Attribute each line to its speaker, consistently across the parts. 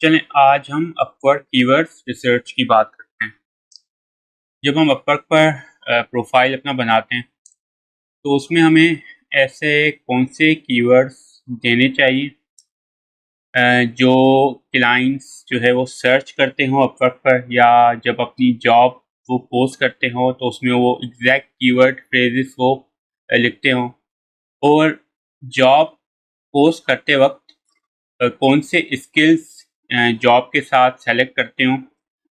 Speaker 1: चलें आज हम अपवर्क कीवर्ड्स रिसर्च की बात करते हैं। जब हम अपवर्क पर प्रोफाइल अपना बनाते हैं तो उसमें हमें ऐसे कौन से कीवर्ड्स देने चाहिए जो क्लाइंट्स जो है वो सर्च करते हों अपवर्क पर, या जब अपनी जॉब वो पोस्ट करते हों तो उसमें वो एग्जैक्ट कीवर्ड फ्रेजेस वो लिखते हों। और जॉब पोस्ट करते वक्त कौन से स्किल्स जॉब के साथ सेलेक्ट करते हों,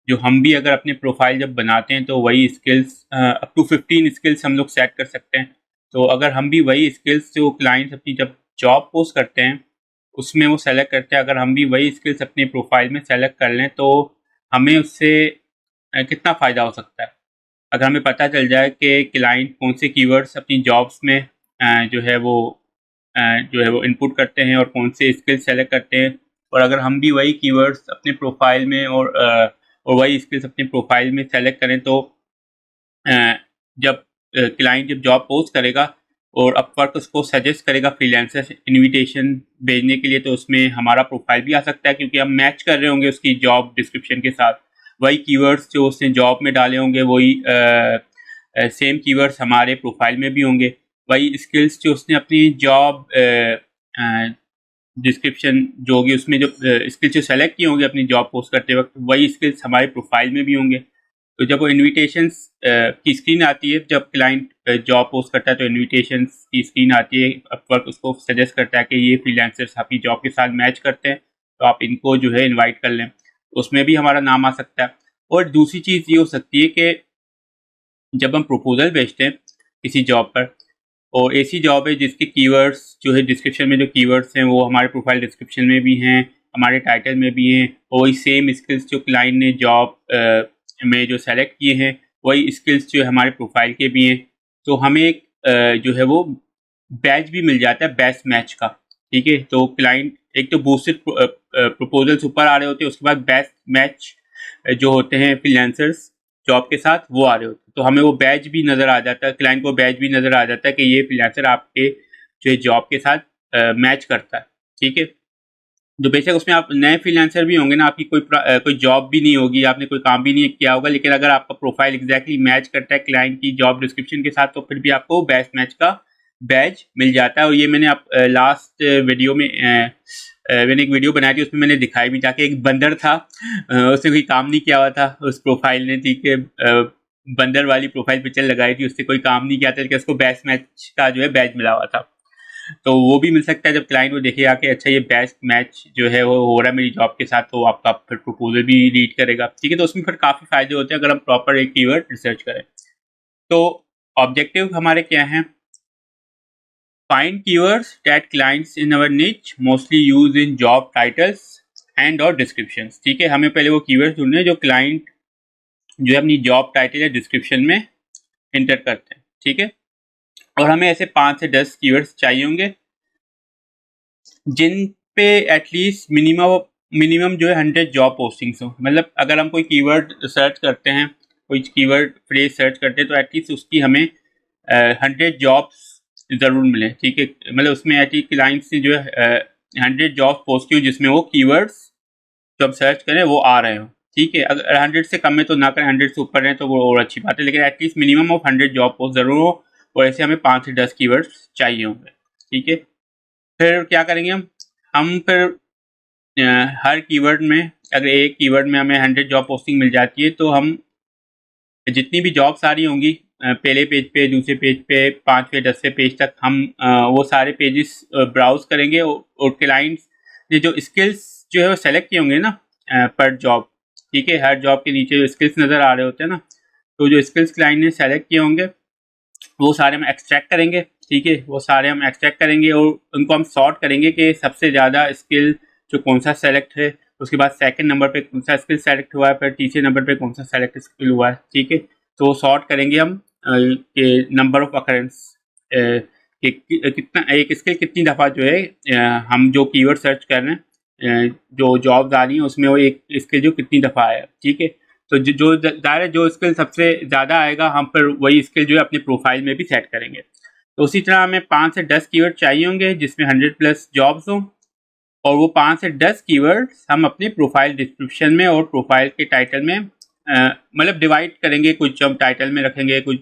Speaker 1: जो हम भी अगर अपने प्रोफाइल जब बनाते हैं तो वही स्किल्स अप टू 15 स्किल्स हम लोग सेट कर सकते हैं। तो अगर हम भी वही स्किल्स जो क्लाइंट्स अपनी जब जॉब पोस्ट करते हैं उसमें वो सेलेक्ट करते हैं, अगर हम भी वही स्किल्स अपने प्रोफाइल में सेलेक्ट कर लें तो हमें उससे कितना फ़ायदा हो सकता है। अगर हमें पता चल जाए कि क्लाइंट कौन से कीवर्ड्स अपनी जॉब्स में जो है वो इनपुट करते हैं और कौन से स्किल्स सेलेक्ट करते हैं, और अगर हम भी वही कीवर्ड्स अपने प्रोफाइल में और वही स्किल्स अपने प्रोफाइल में सेलेक्ट करें तो जब क्लाइंट जब जॉब पोस्ट करेगा और अपवर्क उसको सजेस्ट करेगा फ्रीलांसर इनविटेशन भेजने के लिए, तो उसमें हमारा प्रोफाइल भी आ सकता है क्योंकि हम मैच कर रहे होंगे उसकी जॉब डिस्क्रिप्शन के साथ। वही कीवर्ड्स जो उसने जॉब में डाले होंगे वही सेम कीवर्ड्स हमारे प्रोफाइल में भी होंगे। वही स्किल्स जो उसने अपनी जॉब डिस्क्रिप्शन जो होगी उसमें जो स्किल्स जो सेलेक्ट किए होंगे अपनी जॉब पोस्ट करते वक्त वही स्किल्स हमारे प्रोफाइल में भी होंगे। तो जब वो इनविटेशंस की स्क्रीन आती है, जब क्लाइंट जॉब पोस्ट करता है तो इनविटेशंस की स्क्रीन आती है, अपवर्क उसको सजेस्ट करता है कि ये फ्रीलांसर्स आपकी जॉब के साथ मैच करते हैं तो आप इनको जो है इनवाइट कर लें, उसमें भी हमारा नाम आ सकता है। और दूसरी चीज़ ये हो सकती है कि जब हम प्रपोजल भेजते हैं किसी जॉब पर, और ऐसी जॉब है जिसके कीवर्ड्स जो है डिस्क्रिप्शन में जो कीवर्ड्स हैं वो हमारे प्रोफाइल डिस्क्रिप्शन में भी हैं, हमारे टाइटल में भी हैं, और वही सेम स्किल्स जो क्लाइंट ने जॉब में जो सेलेक्ट किए हैं वही स्किल्स जो हमारे प्रोफाइल के भी हैं, तो हमें एक जो है वो बैच भी मिल जाता है बेस्ट मैच का। ठीक है, तो क्लाइंट एक तो बूस्टेड प्रपोजल्स ऊपर आ रहे होते हैं, उसके बाद बेस्ट मैच जो होते हैं फ्रीलांसर्स जॉब के साथ वो आ रहे होते हैं, तो हमें वो बैच भी नज़र आ जाता है, क्लाइंट को बैच भी नज़र आ जाता है कि ये फ्रीलांसर आपके जो है जॉब के साथ मैच करता है। ठीक है, तो बेशक उसमें आप नए फ्रीलांसर भी होंगे ना, आपकी कोई जॉब भी नहीं होगी, आपने कोई काम भी नहीं किया होगा, लेकिन अगर आपका प्रोफाइल एग्जैक्टली मैच करता है क्लाइंट की जॉब डिस्क्रिप्शन के साथ तो फिर भी आपको बेस्ट मैच का बैच मिल जाता है। और ये मैंने आप लास्ट वीडियो में मैंने एक वीडियो बनाई थी, उसमें मैंने दिखाई भी था कि एक बंदर था, उसने कोई काम नहीं किया हुआ था उस प्रोफाइल ने। ठीक है, बंदर वाली प्रोफाइल पिक्चर लगाई थी, उससे कोई काम नहीं किया था लेकिन उसको बेस्ट मैच का जो है बैच मिला हुआ था। तो वो भी मिल सकता है जब क्लाइंट वो देखेगा कि अच्छा ये बेस्ट मैच जो है वो हो रहा है मेरी जॉब के साथ, तो आपका फिर प्रपोजल भी रीड करेगा। ठीक है, तो उसमें फिर काफ़ी फायदे होते हैं अगर हम प्रॉपर एक कीवर्ड रिसर्च करें। तो ऑब्जेक्टिव हमारे क्या हैं? Find keywords that clients in our niche mostly use in job titles and और डिस्क्रिप्शंस। ठीक है, हमें पहले वो कीवर्ड्स ढूंढने हैं जो क्लाइंट जो है अपनी जॉब टाइटल या डिस्क्रिप्शन में इंटर करते हैं। ठीक है, और हमें ऐसे 5 से 10 कीवर्ड्स चाहिए होंगे जिन पे एटलीस्ट मिनिमम जो है 100 जॉब पोस्टिंग्स हो। मतलब अगर हम कोई कीवर्ड सर्च करते हैं, कोई कीवर्ड फ्रेज सर्च करते हैं तो एटलीस्ट उसकी हमें 100 जॉब्स ज़रूर मिले। ठीक है, मतलब उसमें एटलीस्ट क्लाइंट्स ने जो है 100 जॉब पोस्ट की हो जिसमें वो कीवर्ड्स जो हम सर्च करें वो आ रहे हो। ठीक है, अगर 100 से कम है तो ना करें, 100 से ऊपर है तो वो और अच्छी बात है, लेकिन at least minimum of 100 job post ज़रूर हो, और ऐसे हमें 5 से 10 कीवर्ड्स चाहिए होंगे। ठीक है, फिर क्या करेंगे हम फिर हर कीवर्ड में, अगर एक कीवर्ड में हमें 100 जॉब पोस्टिंग मिल जाती है तो हम जितनी भी जॉब्स आ रही होंगी पहले पेज पे, दूसरे पेज पे, 5वें 10वें पेज तक हम वो सारे पेजेस ब्राउज करेंगे, और क्लाइंट्स ने जो स्किल्स जो है वो सेलेक्ट किए होंगे ना पर जॉब। ठीक है, हर जॉब के नीचे जो स्किल्स नज़र आ रहे होते हैं ना, तो जो स्किल्स क्लाइंट ने सेलेक्ट किए होंगे वो सारे हम एक्सट्रैक्ट करेंगे। ठीक है, वो सारे हम एक्सट्रैक्ट करेंगे और उनको हम सॉर्ट करेंगे कि सबसे ज़्यादा स्किल जो कौन सा सेलेक्ट है, उसके बाद सेकंड नंबर पे कौन सा स्किल सेलेक्ट हुआ है, फिर तीसरे नंबर पे कौन सा सेलेक्ट स्किल हुआ है। ठीक है, तो सॉर्ट करेंगे हम कि नंबर ऑफ अकरेंस कि कितना एक स्किल कितनी दफ़ा जो है हम जो कीवर्ड सर्च कर रहे हैं जो जॉब्स आ रही हैं उसमें वो एक स्किल जो कितनी दफ़ा आया। ठीक है, तो जो ज़ाहिर है जो स्किल सबसे ज़्यादा आएगा हम फिर वही स्किल जो है अपने प्रोफाइल में भी सेट करेंगे। तो उसी तरह हमें 5 से 10 कीवर्ड चाहिए होंगे जिसमें 100 प्लस जॉब्स हों, और वो 5 से 10 कीवर्ड्स हम अपने प्रोफाइल डिस्क्रिप्शन में और प्रोफाइल के टाइटल में मतलब डिवाइड करेंगे। कुछ हम टाइटल में रखेंगे, कुछ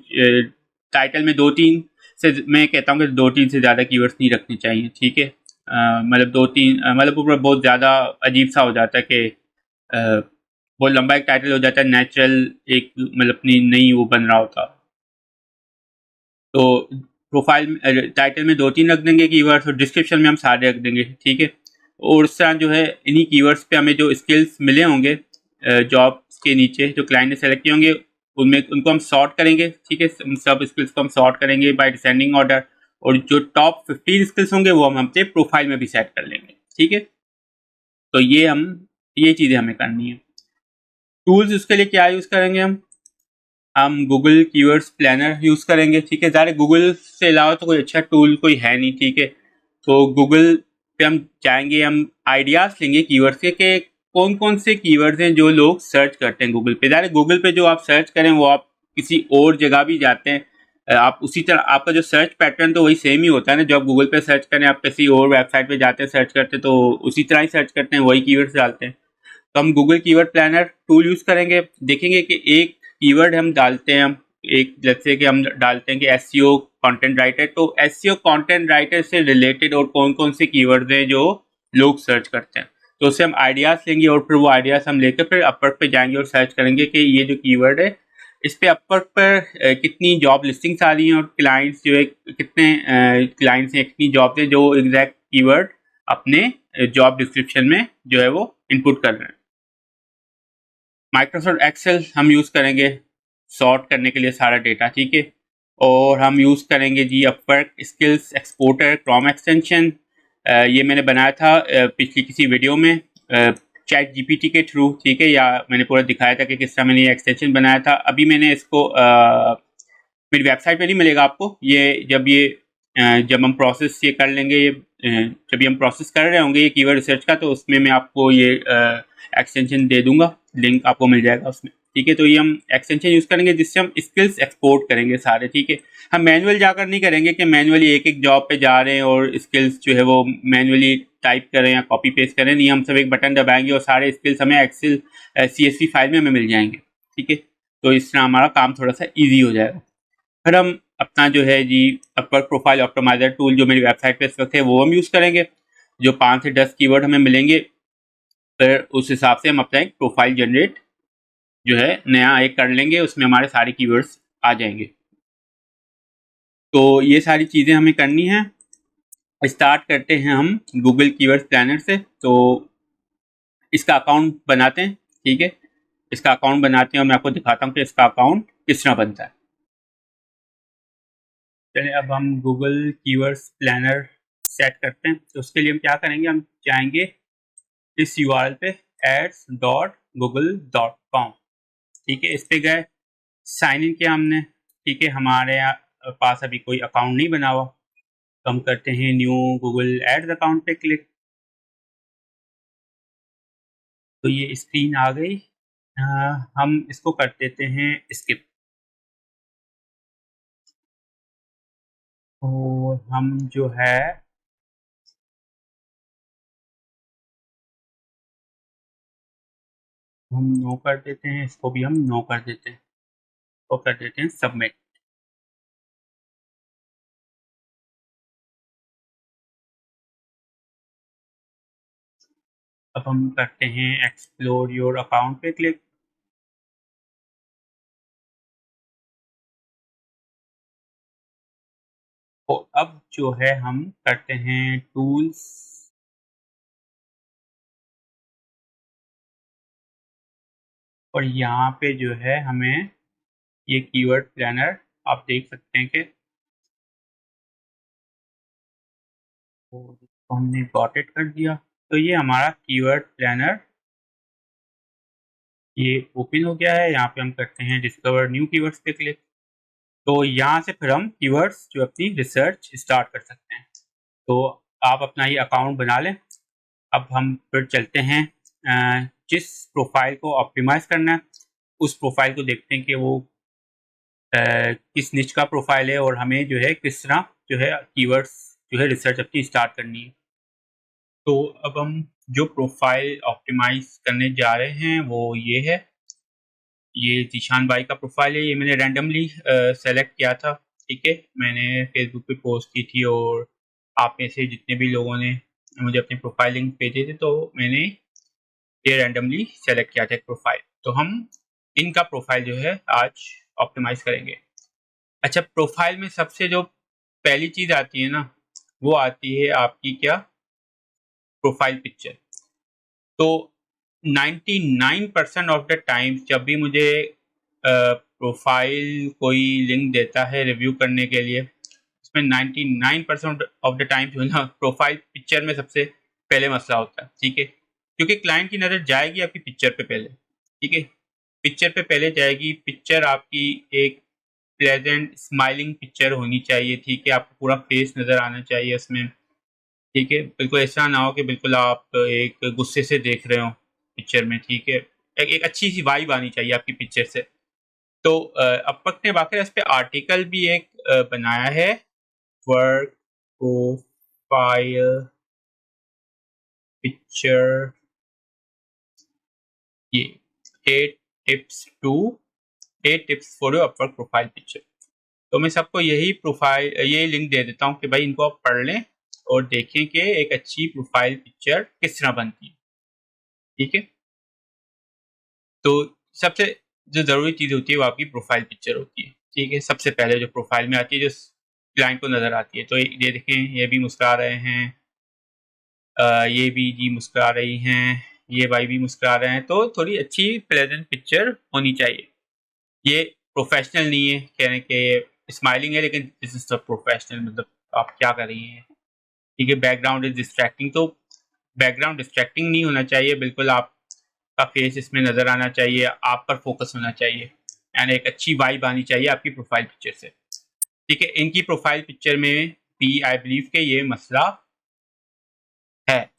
Speaker 1: टाइटल में 2-3 से, मैं कहता हूँ कि 2-3 से ज़्यादा कीवर्ड्स नहीं रखनी चाहिए, ठीक है। मतलब 2-3 मतलब ऊपर बहुत ज़्यादा अजीब सा हो जाता है कि बहुत लंबा एक टाइटल हो जाता है, नेचुरल एक मतलब अपनी नई वो बन रहा होता। तो प्रोफाइल टाइटल में 2-3 रख देंगे कीवर्ड्स और डिस्क्रिप्शन में हम सारे रख देंगे, ठीक है। और उस तरह जो है इन्हीं कीवर्ड्स पे हमें जो स्किल्स मिले होंगे जॉब्स के नीचे जो क्लाइंट ने सेलेक्ट किए होंगे, उनमें उनको हम सॉर्ट करेंगे, ठीक है। उन सब स्किल्स को हम सॉर्ट करेंगे बाय डिसेंडिंग ऑर्डर, और जो टॉप 15 स्किल्स होंगे वो हम अपने प्रोफाइल में भी सेट कर लेंगे, ठीक है। तो ये चीज़ें हमें करनी है। टूल्स उसके लिए क्या यूज़ करेंगे हम गूगल कीवर्ड्स प्लानर यूज़ करेंगे, ठीक है। ज़्यादा गूगल से अलावा तो कोई अच्छा टूल कोई है नहीं, ठीक है। तो गूगल पे हम जाएंगे, हम आइडियाज़ लेंगे कीवर्ड्स के कि कौन कौन से कीवर्ड्स हैं जो लोग सर्च करते हैं गूगल पे। ज़्यादा गूगल पे जो आप सर्च करें वो आप किसी और जगह भी जाते हैं, आप उसी तरह आपका जो सर्च पैटर्न तो वही सेम ही होता है ना। जो आप गूगल पे सर्च करें, आप किसी और वेबसाइट पे जाते हैं सर्च करते हैं तो उसी तरह ही सर्च करते हैं, वही कीवर्ड्स डालते हैं। तो हम Google keyword planner tool use करेंगे, देखेंगे कि एक कीवर्ड हम डालते हैं, हम एक जैसे कि हम डालते हैं कि एसईओ कंटेंट राइटर, तो एसईओ कंटेंट राइटर से रिलेटेड और कौन कौन से कीवर्ड्स हैं जो लोग सर्च करते हैं। तो उससे हम आइडियाज़ लेंगे और फिर वो आइडियाज़ हम लेकर फिर अपवर्क पे जाएंगे और सर्च करेंगे कि ये जो कीवर्ड है इस पे अपवर्क पर कितनी जॉब लिस्टिंग्स आ रही हैं और क्लाइंट्स जो है कितने क्लाइंट्स हैं, कितनी जॉब्स हैं जो एग्जैक्ट कीवर्ड अपने जॉब डिस्क्रिप्शन में जो है वो इनपुट कर रहे हैं। माइक्रोसॉफ्ट एक्सेल हम यूज़ करेंगे सॉर्ट करने के लिए सारा डेटा, ठीक है। और हम यूज़ करेंगे जी Upwork skills exporter Chrome extension, ये मैंने बनाया था पिछली किसी वीडियो में चैट जीपीटी के थ्रू, ठीक है। या मैंने पूरा दिखाया था कि किस तरह मैंने ये एक्सटेंशन बनाया था। अभी मैंने इसको मेरी वेबसाइट पे नहीं मिलेगा आपको, ये जब हम प्रोसेस ये कर लेंगे, जब ये हम प्रोसेस कर रहे होंगे ये कीवर्ड रिसर्च का, तो उसमें मैं आपको ये एक्सटेंशन दे दूंगा, लिंक आपको मिल जाएगा उसमें, ठीक है। तो ये हम एक्सटेंशन यूज़ करेंगे जिससे हम स्किल्स एक्सपोर्ट करेंगे सारे, ठीक है। हम मैनुअल जाकर नहीं करेंगे कि मैनुअली एक एक जॉब पे जा रहे हैं और स्किल्स जो है वो मैनुअली टाइप करें या कॉपी पेस्ट करें, नहीं। हम सब एक बटन दबाएंगे और सारे स्किल्स हमें एक्सेल CSV फाइल में हमें मिल जाएंगे, ठीक है। तो इस तरह हमारा काम थोड़ा सा ईजी हो जाएगा। फिर हम अपना जो है जी अपवर्क प्रोफाइल ऑप्टिमाइजर टूल जो मेरी वेबसाइट पे इस वक्त है वो हम यूज़ करेंगे। जो 5 से 10 कीवर्ड हमें मिलेंगे, फिर उस हिसाब से हम अपना एक प्रोफाइल जनरेट जो है नया एक कर लेंगे, उसमें हमारे सारे कीवर्ड्स आ जाएंगे। तो ये सारी चीज़ें हमें करनी है। स्टार्ट करते हैं हम गूगल कीवर्ड प्लानर से। तो इसका अकाउंट बनाते हैं, ठीक है। इसका अकाउंट बनाते हैं और मैं आपको दिखाता हूँ कि इसका अकाउंट किस तरह बनता है। चलिए अब हम गूगल कीवर्ड्स प्लानर सेट करते हैं। तो उसके लिए हम क्या करेंगे, हम जाएंगे इस URL पे ads.google.com, ठीक है। इस पे गए, साइन इन किया हमने, ठीक है। हमारे पास अभी कोई अकाउंट नहीं बना हुआ, तो हम करते हैं न्यू गूगल एड्स अकाउंट पे क्लिक। तो ये स्क्रीन आ गई। हम इसको कर देते हैं स्किप। तो हम जो है हम नो कर देते हैं, इसको भी हम नो कर देते हैं और कर देते हैं सबमिट। अब हम करते हैं एक्सप्लोर योर अकाउंट पे क्लिक। और अब जो है हम करते हैं टूल्स, और यहाँ पे जो है हमें ये कीवर्ड प्लानर आप देख सकते हैं कि तो हमने गॉट इट कर दिया। तो ये हमारा कीवर्ड प्लानर ये ओपन हो गया है। यहाँ पे हम करते हैं डिस्कवर न्यू कीवर्ड्स पे क्लिक। तो यहाँ से फिर हम कीवर्ड्स जो अपनी रिसर्च स्टार्ट कर सकते हैं। तो आप अपना ये अकाउंट बना लें। अब हम फिर चलते हैं जिस प्रोफाइल को ऑप्टिमाइज़ करना है उस प्रोफाइल को देखते हैं कि वो किस निच का प्रोफाइल है और हमें जो है किस तरह जो है कीवर्ड्स जो है रिसर्च अपनी स्टार्ट करनी है। तो अब हम जो प्रोफाइल ऑप्टिमाइज करने जा रहे हैं वो ये है, ये जीशान भाई का प्रोफाइल है। ये मैंने रैंडमली सेलेक्ट किया था, ठीक है। मैंने फेसबुक पे पोस्ट की थी और आप में से जितने भी लोगों ने मुझे अपने प्रोफाइल लिंक भेजे थे, तो मैंने ये रैंडमली सेलेक्ट किया था एक प्रोफाइल। तो हम इनका प्रोफाइल जो है आज ऑप्टिमाइज करेंगे। अच्छा, प्रोफाइल में सबसे जो पहली चीज़ आती है ना, वो आती है आपकी क्या, प्रोफाइल पिक्चर। तो 99% ऑफ द टाइम्स जब भी मुझे प्रोफाइल कोई लिंक देता है रिव्यू करने के लिए, उसमें 99% ऑफ द टाइम्स जो है ना, प्रोफाइल पिक्चर में सबसे पहले मसला होता है, ठीक है। क्योंकि क्लाइंट की नज़र जाएगी आपकी पिक्चर पे पहले, ठीक है। पिक्चर पे पहले जाएगी। पिक्चर आपकी एक प्लेजेंट स्माइलिंग पिक्चर होनी चाहिए, ठीक है। आपको पूरा फेस नज़र आना चाहिए उसमें, ठीक है। बिल्कुल ऐसा ना हो कि बिल्कुल आप एक गुस्से से देख रहे हो पिक्चर में, ठीक है। एक अच्छी सी वाइब आनी चाहिए आपकी पिक्चर से। तो अपक ने बाकायदा इस पे आर्टिकल भी एक बनाया है, वर्क प्रोफाइल पिक्चर, ये 8 tips for your Upwork profile picture. तो मैं सबको यही प्रोफाइल, ये लिंक दे देता हूँ कि भाई इनको आप पढ़ लें और देखें कि एक अच्छी प्रोफाइल पिक्चर किस तरह बनती है, ठीक है। तो सबसे जो ज़रूरी चीज़ होती है वो आपकी प्रोफाइल पिक्चर होती है, ठीक है। सबसे पहले जो प्रोफाइल में आती है, जो क्लाइंट को नज़र आती है। तो ये देखें, ये भी मुस्कुरा रहे हैं, ये भी जी मुस्कुरा रही हैं, ये भाई भी मुस्कुरा रहे हैं। तो थोड़ी अच्छी प्लेजेंट पिक्चर होनी चाहिए। ये प्रोफेशनल नहीं है, कहने के स्माइलिंग है, लेकिन दिस इज द प्रोफेशनल, मतलब आप क्या कर रही हैं, ठीक है। बैकग्राउंड इज डिस्ट्रैक्टिंग, तो बैकग्राउंड डिस्ट्रैक्टिंग नहीं होना चाहिए, बिल्कुल आपका फेस इसमें नज़र आना चाहिए, आप पर फोकस होना चाहिए, एंड एक अच्छी वाइब आनी चाहिए आपकी प्रोफाइल पिक्चर से, ठीक है। इनकी प्रोफाइल पिक्चर में भी आई बिलीव के ये मसला है।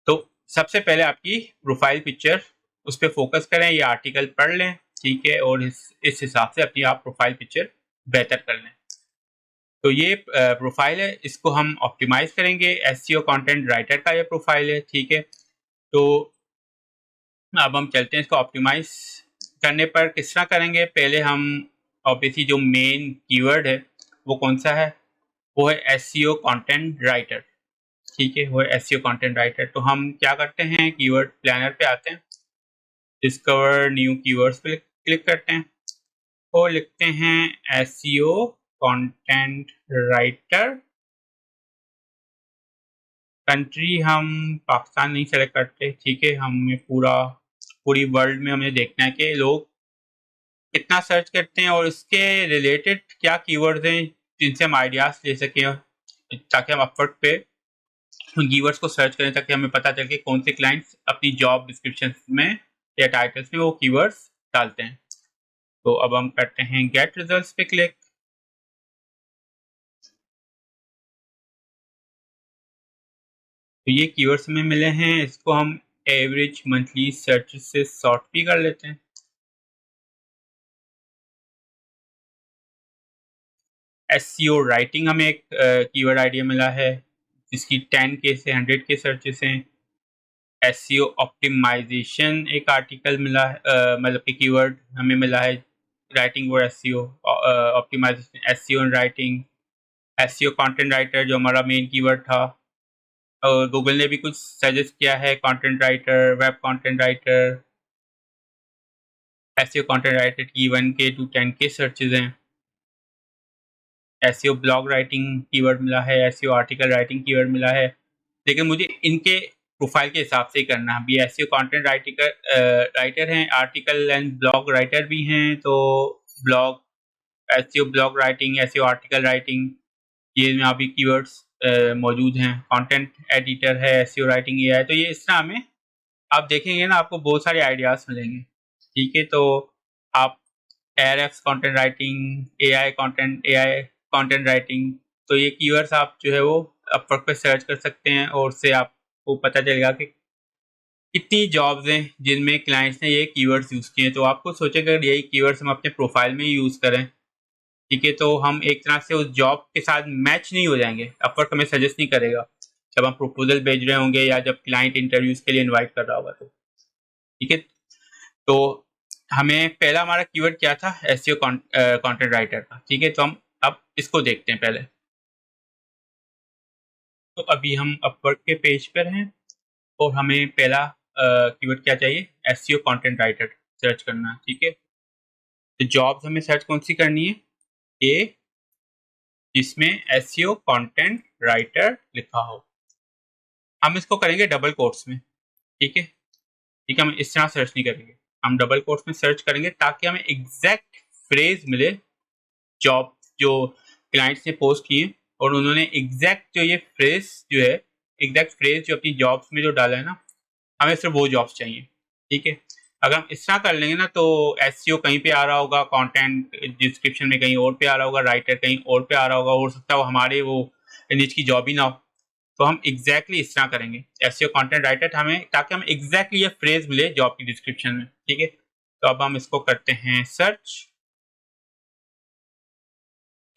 Speaker 1: तो सबसे पहले आपकी प्रोफाइल पिक्चर, उस पर फोकस करें, ये आर्टिकल पढ़ लें, ठीक है, और इस हिसाब से अपनी आप प्रोफाइल पिक्चर बेहतर कर लें। तो ये प्रोफाइल है, इसको हम ऑप्टिमाइज करेंगे। एसईओ कंटेंट राइटर का ये प्रोफाइल है, ठीक है। तो अब हम चलते हैं इसको ऑप्टिमाइज करने पर। किस तरह करेंगे, पहले हम ऑब्वियसली जो मेन कीवर्ड है वो कौन सा है, वो है एसईओ कंटेंट राइटर, ठीक है। वो है एसईओ कंटेंट राइटर। तो हम क्या करते हैं, कीवर्ड प्लानर पे आते हैं, डिस्कवर न्यू कीवर्ड्स पे क्लिक करते हैं और लिखते हैं एसईओ कंटेंट राइटर। कंट्री हम पाकिस्तान नहीं सेलेक्ट करते, ठीक है। हमें पूरी वर्ल्ड में हमें देखना है कि लोग कितना सर्च करते हैं और इसके रिलेटेड क्या कीवर्ड्स हैं जिनसे हम आइडियाज ले सकें, ताकि हम अपवर्क पे उन कीवर्ड्स को सर्च करें, ताकि हमें पता चले कि कौन से क्लाइंट्स अपनी जॉब डिस्क्रिप्शन में या टाइटल्स में वो कीवर्ड्स डालते हैं। तो अब हम करते हैं गेट रिजल्ट्स पे क्लिक। तो ये कीवर्ड्स में मिले हैं, इसको हम एवरेज मंथली सर्च से सॉर्ट भी कर लेते हैं। एसईओ राइटिंग हमें एक कीवर्ड आइडिया मिला है, जिसकी 10K से 100K सर्चेस हैं। एसईओ ऑप्टिमाइजेशन एक आर्टिकल मिला है, मतलब कि कीवर्ड हमें मिला है, राइटिंग और SEO optimization, SEO and writing. SEO content writer जो हमारा मेन कीवर्ड था, और गूगल ने भी कुछ सजेस्ट किया है, content writer, web content writer. SEO content writer की 1K to 10K सर्चेज हैं। एसईओ ब्लॉग राइटिंग कीवर्ड मिला है, एसईओ आर्टिकल राइटिंग कीवर्ड मिला है, लेकिन मुझे इनके प्रोफाइल के हिसाब से ही करना है। अभी एसईओ कंटेंट राइटर हैं, आर्टिकल एंड ब्लॉग राइटर भी हैं। तो blog, SEO blog writing, SEO article writing, ये में अभी कीवर्ड्स मौजूद हैं। कंटेंट एडिटर है, एसईओ राइटिंग ये है। तो ये इस तरह हमें आप देखेंगे ना, आपको बहुत सारे आइडियाज़ मिलेंगे, ठीक है। तो आप ARF content writing, AI content writing, तो ये कीवर्ड्स आप जो है वो अपवर्क पे सर्च कर सकते हैं, और उससे आपको पता चलेगा कि कितनी जॉब्स हैं जिनमें क्लाइंट्स ने ये कीवर्ड्स यूज़ किए हैं। तो आपको सोचें अगर यही कीवर्ड्स हम अपने प्रोफाइल में ही यूज़ करें, ठीक है, तो हम एक तरह से उस जॉब के साथ मैच नहीं हो जाएंगे, अपवर्क हमें सजेस्ट नहीं करेगा। जब हम प्रपोजल भेज रहे होंगे या जब क्लाइंट इंटरव्यूज के लिए इनवाइट कर रहा होगा तो ठीक है। तो हमें पहला हमारा कीवर्ड क्या था, एसईओ कंटेंट राइटर का, ठीक है। तो हम अब इसको देखते हैं पहले। तो अभी हम अपवर्क के पेज पर हैं और हमें पहला कीवर्ड क्या चाहिए, एसईओ कंटेंट राइटर सर्च करना है, ठीक है। तो जॉब्स हमें सर्च कौन सी करनी है, ये जिसमें एसईओ कंटेंट राइटर लिखा हो। हम इसको करेंगे डबल कोट्स में, ठीक है। ठीक है, हम इस तरह सर्च नहीं करेंगे, हम डबल कोट्स में सर्च करेंगे ताकि हमें एग्जैक्ट फ्रेज मिले जॉब जो क्लाइंट्स ने पोस्ट किए और उन्होंने एग्जैक्ट जो ये फ्रेज जो है, एग्जैक्ट फ्रेज जो अपनी जॉब्स में जो डाला है ना, हमें सिर्फ वो जॉब्स चाहिए, ठीक है। अगर हम इस तरह कर लेंगे ना तो एसईओ कहीं पे आ रहा होगा, कंटेंट डिस्क्रिप्शन में कहीं और पे आ रहा होगा, राइटर कहीं और पे आ रहा होगा, हो सकता है वो हमारे वो निच की जॉब ही ना हो। तो हम एग्जैक्टली इस तरह करेंगे एसईओ कंटेंट राइटर हमें, ताकि हमें एग्जैक्टली ये फ्रेज मिले जॉब की डिस्क्रिप्शन में, ठीक है। तो अब हम इसको करते हैं सर्च।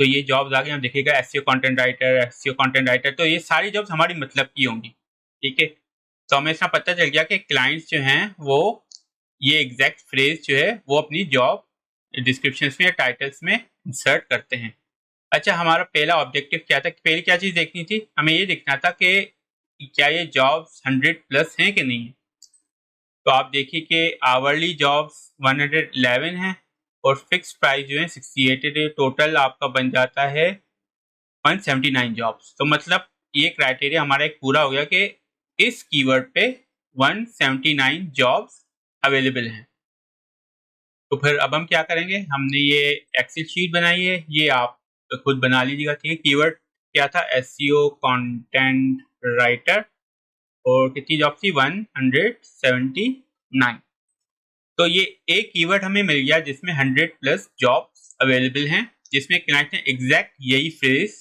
Speaker 1: तो ये जॉब्स आगे हम देखिएगा SEO content writer, SEO content writer, तो ये सारी जॉब्स हमारी मतलब की होंगी, ठीक है। तो हमें इसका पता चल गया कि क्लाइंट्स जो हैं वो ये एग्जैक्ट फ्रेज जो है वो अपनी जॉब डिस्क्रिप्शन में या टाइटल्स में इंसर्ट करते हैं। अच्छा, हमारा पहला ऑब्जेक्टिव क्या था, पहले क्या चीज़ देखनी थी, हमें ये देखना था कि क्या ये जॉब्स 100+ हैं कि नहीं है। तो आप देखिए कि आवरली जॉब्स 111 हैं और फिक्स प्राइस जो है 68 है, टोटल आपका बन जाता है 179 जॉब्स। तो मतलब ये क्राइटेरिया हमारा एक पूरा हो गया कि इस कीवर्ड पे 179 जॉब्स अवेलेबल हैं। तो फिर अब हम क्या करेंगे, हमने ये एक्सेल शीट बनाई है, ये आप खुद बना लीजिएगा, ठीक है। कीवर्ड क्या था, एसईओ कंटेंट राइटर, और कितनी जॉब थी, 179। तो ये एक कीवर्ड हमें मिल गया जिसमें 100+ जॉब्स अवेलेबल हैं, जिसमें क्लाइंट ने एग्जैक्ट यही फ्रेज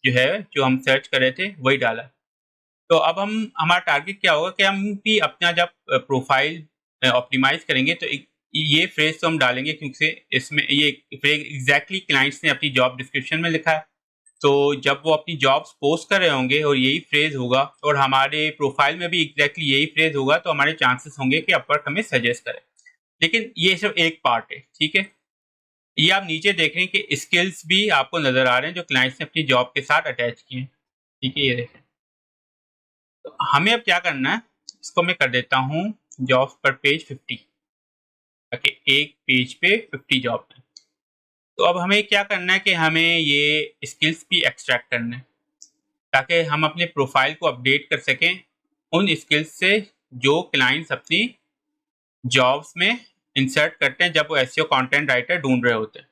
Speaker 1: जो है जो हम सर्च कर रहे थे वही डाला। तो अब हम हमारा टारगेट क्या होगा कि हम भी अपना जब प्रोफाइल ऑप्टिमाइज करेंगे तो ये फ्रेज तो हम डालेंगे क्योंकि इसमें ये फ्रेज एग्जैक्टली क्लाइंट्स ने अपनी जॉब डिस्क्रिप्शन में लिखा है। तो जब वो अपनी जॉब्स पोस्ट कर रहे होंगे और यही फ्रेज होगा और हमारे प्रोफाइल में भी एग्जैक्टली यही फ्रेज होगा तो हमारे चांसेस होंगे कि अपवर्क हमें सजेस्ट करे। लेकिन ये सिर्फ एक पार्ट है, ठीक है। ये आप नीचे देख रहे हैं कि स्किल्स भी आपको नजर आ रहे हैं जो क्लाइंट्स ने अपनी जॉब के साथ अटैच किए हैं, ठीक है। ये देखें, तो हमें अब क्या करना है, इसको मैं कर देता हूँ जॉब्स पर पेज 50, ताकि एक पेज पे 50 जॉब है। तो अब हमें क्या करना है कि हमें ये स्किल्स भी एक्सट्रैक्ट करना है ताकि हम अपने प्रोफाइल को अपडेट कर सकें उन स्किल्स से जो क्लाइंट्स अपनी जॉब्स में इंसर्ट करते हैं जब वो एसईओ कंटेंट राइटर ढूंढ रहे होते हैं,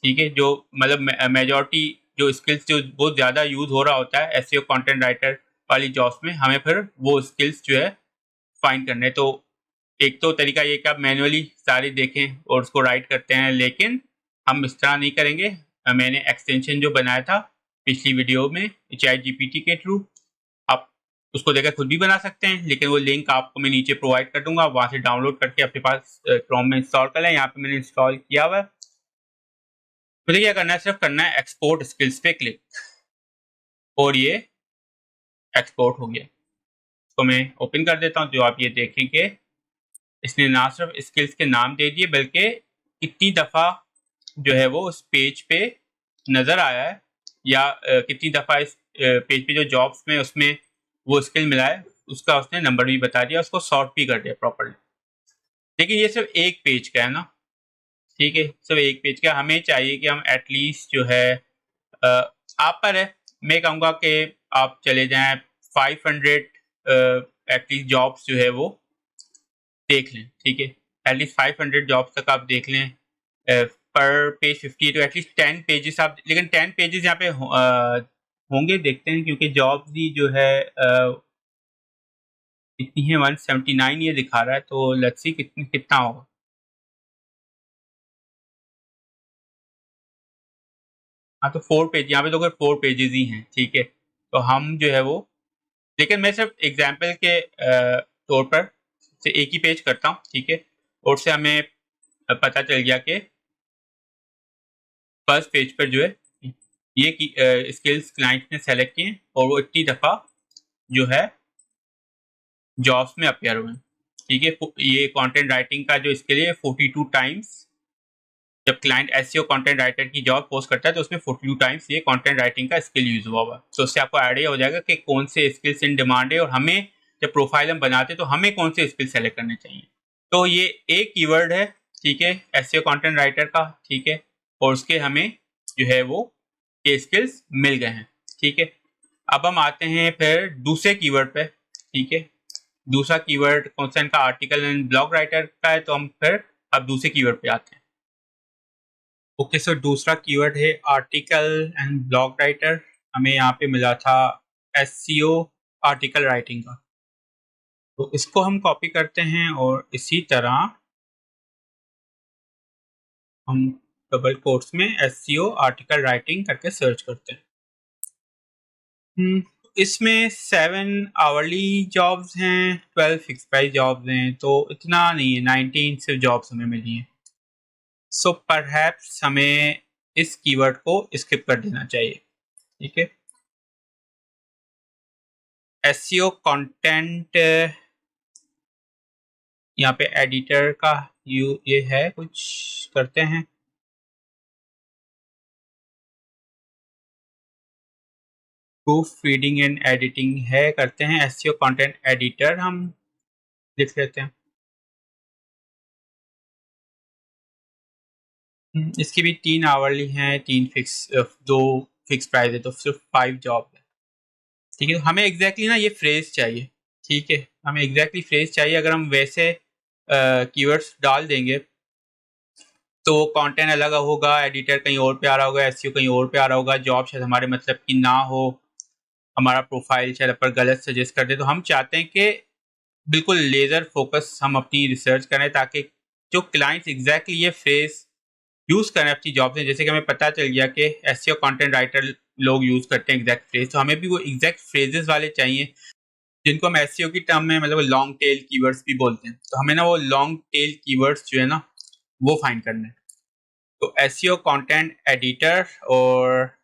Speaker 1: ठीक है। जो मतलब मेजॉरिटी जो स्किल्स जो बहुत ज़्यादा यूज़ हो रहा होता है एसईओ कंटेंट राइटर वाली जॉब्स में, हमें फिर वो स्किल्स जो है फाइंड करने। तो एक तो तरीका ये कि आप मैनुअली सारी देखें और उसको राइट करते हैं, लेकिन हम इस तरह नहीं करेंगे। मैंने एक्सटेंशन जो बनाया था पिछली वीडियो में चैट जीपीटी के थ्रू, आप उसको देखकर खुद भी बना सकते हैं, लेकिन वो लिंक आपको मैं नीचे प्रोवाइड कर दूंगा, वहाँ से डाउनलोड करके अपने पास क्रोम में इंस्टॉल कर लें। यहाँ पे मैंने इंस्टॉल किया हुआ है। मुझे क्या करना है, सिर्फ करना है एक्सपोर्ट स्किल्स पे क्लिक और ये एक्सपोर्ट हो गया। तो मैं ओपन कर देता हूँ, जो आप ये देखेंगे इसने ना सिर्फ स्किल्स के नाम दे दिए बल्कि कितनी दफ़ा जो है वो उस पेज पे नज़र आया है या कितनी दफ़ा इस पेज पे जो जॉब्स में उसमें वो स्किल मिला है उसका उसने नंबर भी बता दिया, उसको सॉर्ट भी कर दिया प्रॉपर्ली। लेकिन ये सिर्फ एक पेज का है ना, ठीक है, सिर्फ एक पेज का। हमें चाहिए कि हम एटलीस्ट जो है आप पर है, मैं कहूँगा कि आप चले जाएं 500 एटलीस्ट जॉब्स जो है वो देख लें, ठीक है। एटलीस्ट 500 जॉब्स तक आप देख लें। पर पेज 50 है तो एटलीस्ट 10 पेजेस आप, लेकिन 10 पेजेस यहाँ पे होंगे, देखते हैं, क्योंकि जॉब्स भी जो है कितनी है, 179 ये दिखा रहा है, तो लेट्स सी कितना होगा। हाँ, तो 4 पेज यहाँ पे तो 4 पेजेस ही हैं, ठीक है। तो हम जो है वो, लेकिन मैं सिर्फ एग्जाम्पल के तौर पर से एक ही पेज करता हूँ, ठीक है। और से हमें पता चल गया कि फर्स्ट पेज पर जो है ये स्किल्स क्लाइंट ने सेलेक्ट किए और वो इतनी दफ़ा जो है जॉब्स में अपेयर हुए। ठीक है, ये कंटेंट राइटिंग का जो स्किल है 42 टाइम्स, जब क्लाइंट एसईओ कंटेंट राइटर की जॉब पोस्ट करता है तो उसमें 42 टाइम्स ये कंटेंट राइटिंग का स्किल यूज हुआ हुआ। तो उससे आपको आइडिया हो जाएगा कि कौन से स्किल्स इन डिमांड है और हमें जब प्रोफाइल हम बनाते हैं तो हमें कौन से स्किल सेलेक्ट करने चाहिए। तो ये एक कीवर्ड है, ठीक है, एसईओ कंटेंट राइटर का, ठीक है, और उसके हमें जो है वो ये स्किल्स मिल गए हैं। ठीक है, अब हम आते हैं फिर दूसरे कीवर्ड पे। ठीक है, दूसरा कीवर्ड कौन सा इनका आर्टिकल एंड ब्लॉग राइटर का है, तो हम फिर अब दूसरे कीवर्ड पे आते हैं। ओके सर, दूसरा कीवर्ड है आर्टिकल एंड ब्लॉग राइटर। हमें यहाँ पे मिला था एससीओ आर्टिकल राइटिंग का, तो इसको हम कॉपी करते हैं और इसी तरह हम डबल कोट्स में एससीओ आर्टिकल राइटिंग करके सर्च करते हैं। इसमें 7 आवरली जॉब्स हैं, 12 फिक्स प्राइस जॉब्स हैं, तो इतना नहीं है, 19 सिर्फ जॉब्स हमें मिली हैं। सो परहैप्स हमें इस कीवर्ड को स्किप कर देना चाहिए। ठीक है, एसईओ कंटेंट, यहाँ पे एडिटर का ये है, कुछ करते हैं। प्रूफ रीडिंग एंड एडिटिंग है, करते हैं। एसईओ कंटेंट एडिटर हम लिख लेते हैं। इसकी भी 3 आवरली हैं, 3 फिक्स, 2 फिक्स प्राइस है, तो सिर्फ 5 जॉब है। ठीक है, तो हमें एग्जैक्टली ना ये फ्रेज चाहिए। ठीक है, हमें एग्जैक्टली फ्रेज चाहिए। अगर हम वैसे कीवर्ड्स डाल देंगे तो कंटेंट अलग होगा, एडिटर कहीं और पे आ रहा होगा, एसईओ कहीं और पे आ रहा होगा, जॉब शायद हमारे मतलब की ना हो, हमारा प्रोफाइल शायद पर गलत सजेस्ट कर दे। तो हम चाहते हैं कि बिल्कुल लेजर फोकस हम अपनी रिसर्च करें, ताकि जो क्लाइंट्स एग्जैक्टली ये फ्रेज यूज करें अपनी जॉब में। जैसे कि हमें पता चल गया कि एसईओ कंटेंट राइटर लोग यूज करते हैं एग्जैक्ट फ्रेज, तो हमें भी वो एग्जैक्ट फ्रेजेस वाले चाहिए, जिनको हम एसईओ की टर्म में मतलब लॉन्ग टेल कीवर्ड्स भी बोलते हैं। तो हमें ना वो लॉन्ग टेल कीवर्ड्स जो है ना वो फाइंड करने हैं। तो एसईओ कंटेंट एडिटर और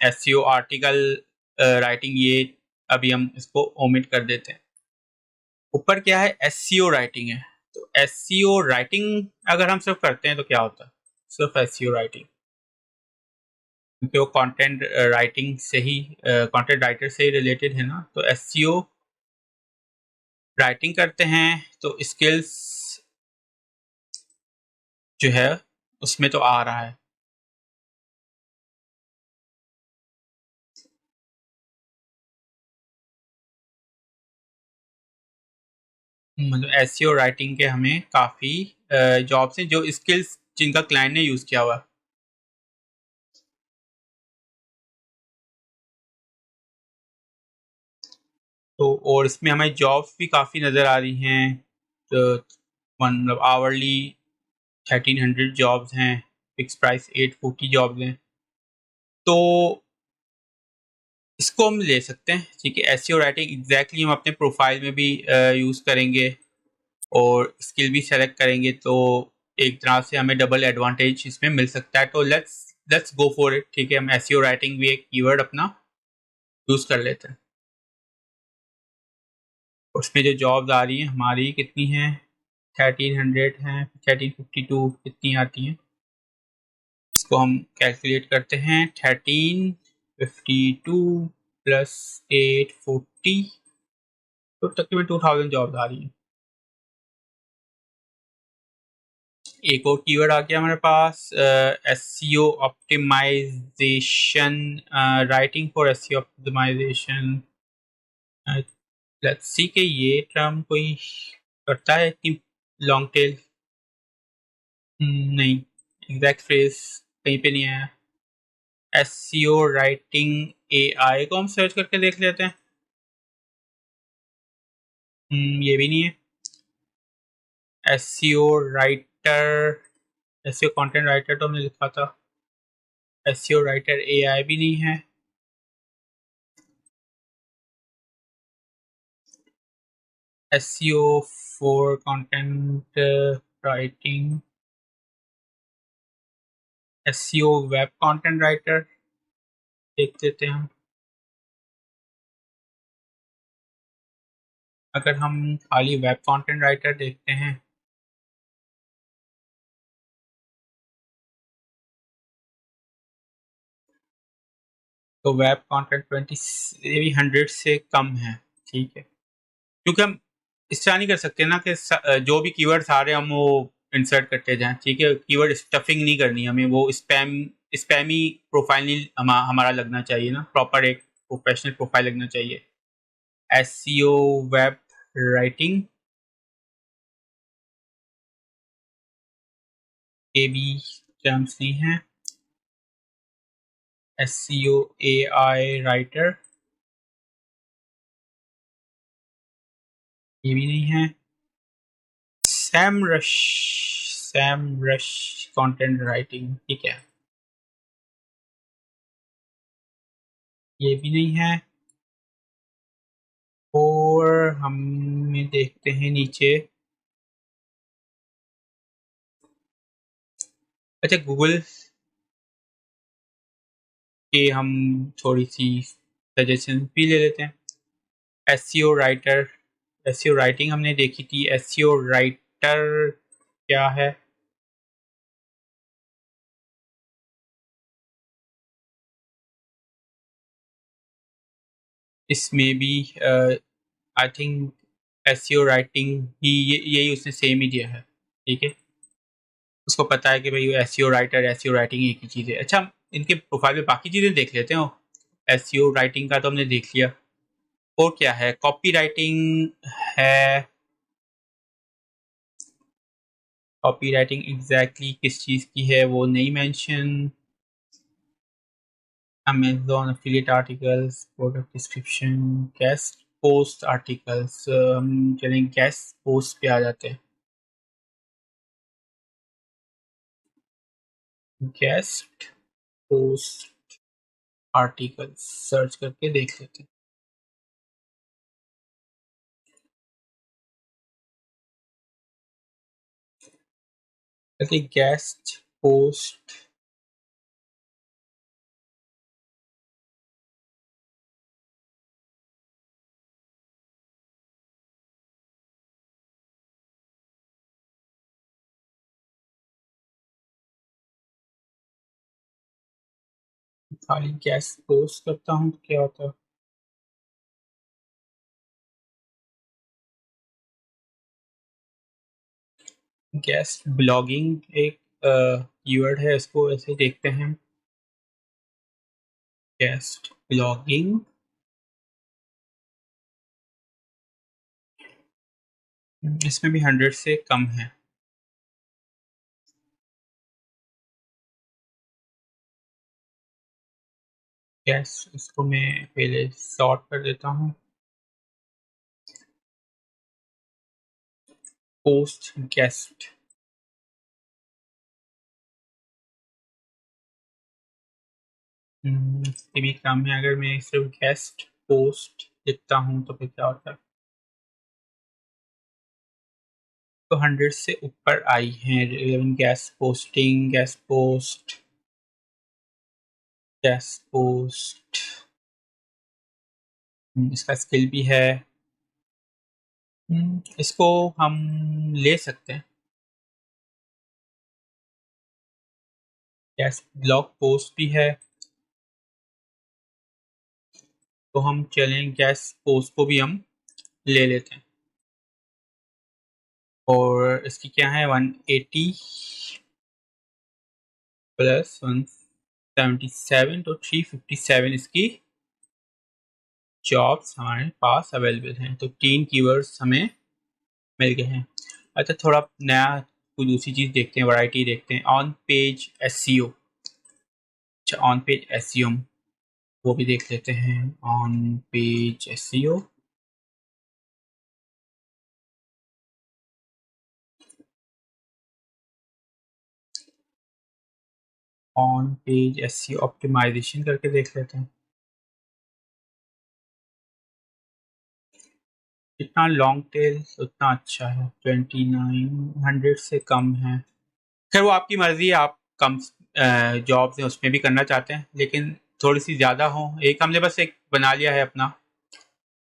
Speaker 1: एसईओ आर्टिकल राइटिंग, ये अभी हम इसको ओमिट कर देते हैं। ऊपर क्या है, एसईओ राइटिंग है। तो एसईओ राइटिंग अगर हम सिर्फ करते हैं तो क्या होता है, सिर्फ एसईओ राइटिंग, क्योंकि वो कंटेंट राइटिंग से ही, कंटेंट राइटर से ही रिलेटेड है ना। तो एसईओ राइटिंग करते हैं तो स्किल्स जो है उसमें तो आ रहा है। मतलब एसईओ राइटिंग के हमें काफ़ी जॉब्स हैं जो स्किल्स जिनका क्लाइंट ने यूज़ किया हुआ है। तो और इसमें हमें जॉब्स भी काफ़ी नज़र आ रही हैं। तो मतलब आवरली 1300 जॉब्स हैं, फिक्स प्राइस 840 जॉब्स हैं, तो इसको हम ले सकते हैं। ठीक है, एसईओ राइटिंग एग्जैक्टली हम अपने प्रोफाइल में भी यूज़ करेंगे और स्किल भी सेलेक्ट करेंगे, तो एक तरह से हमें डबल एडवांटेज इसमें मिल सकता है। तो let's let's go for it. ठीक है, हम एसईओ राइटिंग भी एक कीवर्ड अपना यूज़ कर लेते हैं। उसमें जो जॉब्स आ रही हैं हमारी कितनी हैं, 1300 हैं, 1352 कितनी आती हैं, इसको हम कैलकुलेट करते हैं। 1352 प्लस 840, तो तकरीबन 2000 जॉब्स आ रही हैं। एक और कीवर्ड आ गया हमारे पास, SEO optimisation, writing for SEO optimisation. Let's see कि ये टर्म कोई करता है इतनी लॉन्ग टेल। नहीं, एग्जैक्ट फ्रेज कहीं पे नहीं आया। एसईओ राइटिंग एआई को हम सर्च करके देख लेते हैं। ये भी नहीं है। SEO writer, SEO content writer तो हमने लिखा था, एसईओ राइटर एआई भी नहीं है। SEO for content writing, SEO web content writer देख लेते हैं हम। अगर हम खाली वेब कंटेंट राइटर देखते हैं तो वेब कंटेंट 100 से कम है, ठीक है, क्योंकि हम इस तरह नहीं कर सकते ना कि जो भी कीवर्ड्स आ रहे हैं हम वो इंसर्ट करते जाएं, ठीक है, कीवर्ड स्टफिंग नहीं करनी हमें, वो स्पैमी प्रोफाइल नहीं हमारा लगना चाहिए ना, प्रॉपर एक प्रोफेशनल प्रोफाइल लगना चाहिए। एसईओ वेब राइटिंग के भी टर्म्स नहीं है। एसईओ एआई राइटर ये भी नहीं है। सैमरश कंटेंट राइटिंग, ठीक है, ये भी नहीं है। और हम देखते हैं नीचे, अच्छा गूगल के हम थोड़ी सी सजेशन भी ले लेते हैं। एसईओ राइटर, एसईओ राइटिंग हमने देखी थी, एसईओ राइटर क्या है? इसमें भी आई थिंक एसईओ राइटिंग ही यही उसने सेम ही दिया है, ठीक है, उसको पता है कि भाई एसईओ राइटर एसईओ राइटिंग एक ही चीज़ है। अच्छा हम इनके प्रोफाइल में बाकी चीज़ें देख लेते हैं। एसईओ राइटिंग का तो हमने देख लिया, और क्या है? कॉपी राइटिंग है। कॉपी राइटिंग एग्जैक्टली किस चीज़ की है वो नहीं mention. Amazon affiliate articles, product description, guest post articles, हम चलें गेस्ट पोस्ट पे आ जाते हैं। गेस्ट पोस्ट आर्टिकल्स सर्च करके देख लेते हैं। गेस्ट पोस्ट खाली गेस्ट पोस्ट करता हूँ तो क्या होता है? गेस्ट ब्लॉगिंग एक कीवर्ड है, इसको ऐसे देखते हैं। गेस्ट ब्लॉगिंग, इसमें भी 100 से कम है। गेस्ट, इसको मैं पहले सॉर्ट कर देता हूँ। पोस्ट गेस्ट, ये भी कम है। अगर मैं सिर्फ गेस्ट पोस्ट लिखता हूँ तो फिर क्या होता है? तो 100 से ऊपर आई हैं। Guest posting, guest post, guest post, इसका स्किल भी है। इसको हम ले सकते हैं। गेस्ट ब्लॉग पोस्ट भी है, तो हम चलें गेस्ट पोस्ट को भी हम ले लेते हैं। और इसकी क्या है? 180 प्लस 177, तो 357 इसकी जॉब्स हमारे पास अवेलेबल हैं। तो 3 कीवर्ड्स हमें मिल गए हैं। अच्छा थोड़ा नया कोई दूसरी चीज़ देखते हैं, वैरायटी देखते हैं। ऑन पेज एसईओ, अच्छा ऑन पेज एसईओ वो भी देख लेते हैं। On page SEO, on page SEO optimization करके देख लेते हैं। जितना लॉन्ग टेल उतना अच्छा है। 2900 से कम है। खैर वो आपकी मर्जी है, आप कम जॉब्स हैं उसमें भी करना चाहते हैं, लेकिन थोड़ी सी ज़्यादा हो। एक हमने बस एक बना लिया है अपना,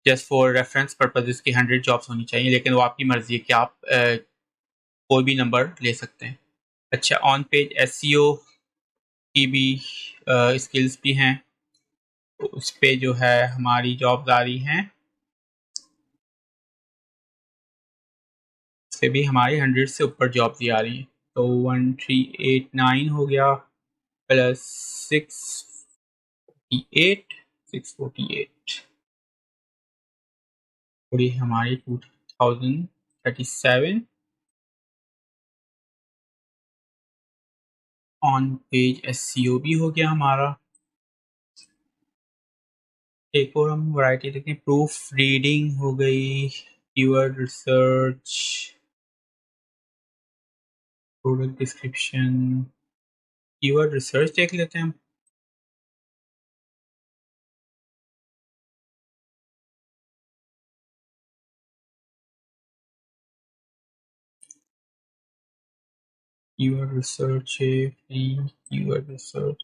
Speaker 1: जस्ट फॉर रेफरेंस पर्पजेस की 100 जॉब्स होनी चाहिए, लेकिन वो आपकी मर्जी है कि आप कोई भी नंबर ले सकते हैं। अच्छा, ऑन पेज एसईओ की भी स्किल्स भी हैं, तो उस पे जो है हमारी जॉब्स आ रही हैं, उस पे भी हमारी 100 से ऊपर जॉब्स ही आ रही हैं। तो 1389 हो गया प्लस 648 थोड़ी हमारी 2037 ऑन पेज एसईओ भी हो गया हमारा। एक और हम वैरायटी देखते हैं, प्रूफ रीडिंग हो गई, keyword research, product description, keyword research देख लेते हैं हम। कीवर्ड रिसर्च है, कीवर्ड रिसर्च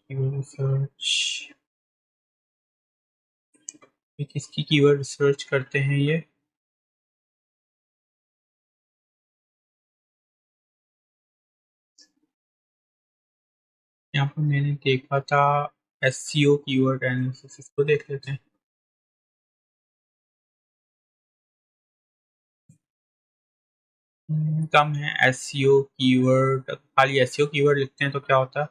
Speaker 1: ये किसकी कीवर्ड रिसर्च करते हैं ये? यहाँ पर मैंने देखा था एससीओ कीवर्ड एनालिसिस, इसको देख लेते हैं। कम है एसईओ कीवर्ड, खाली एसईओ कीवर्ड लिखते हैं तो क्या होता है?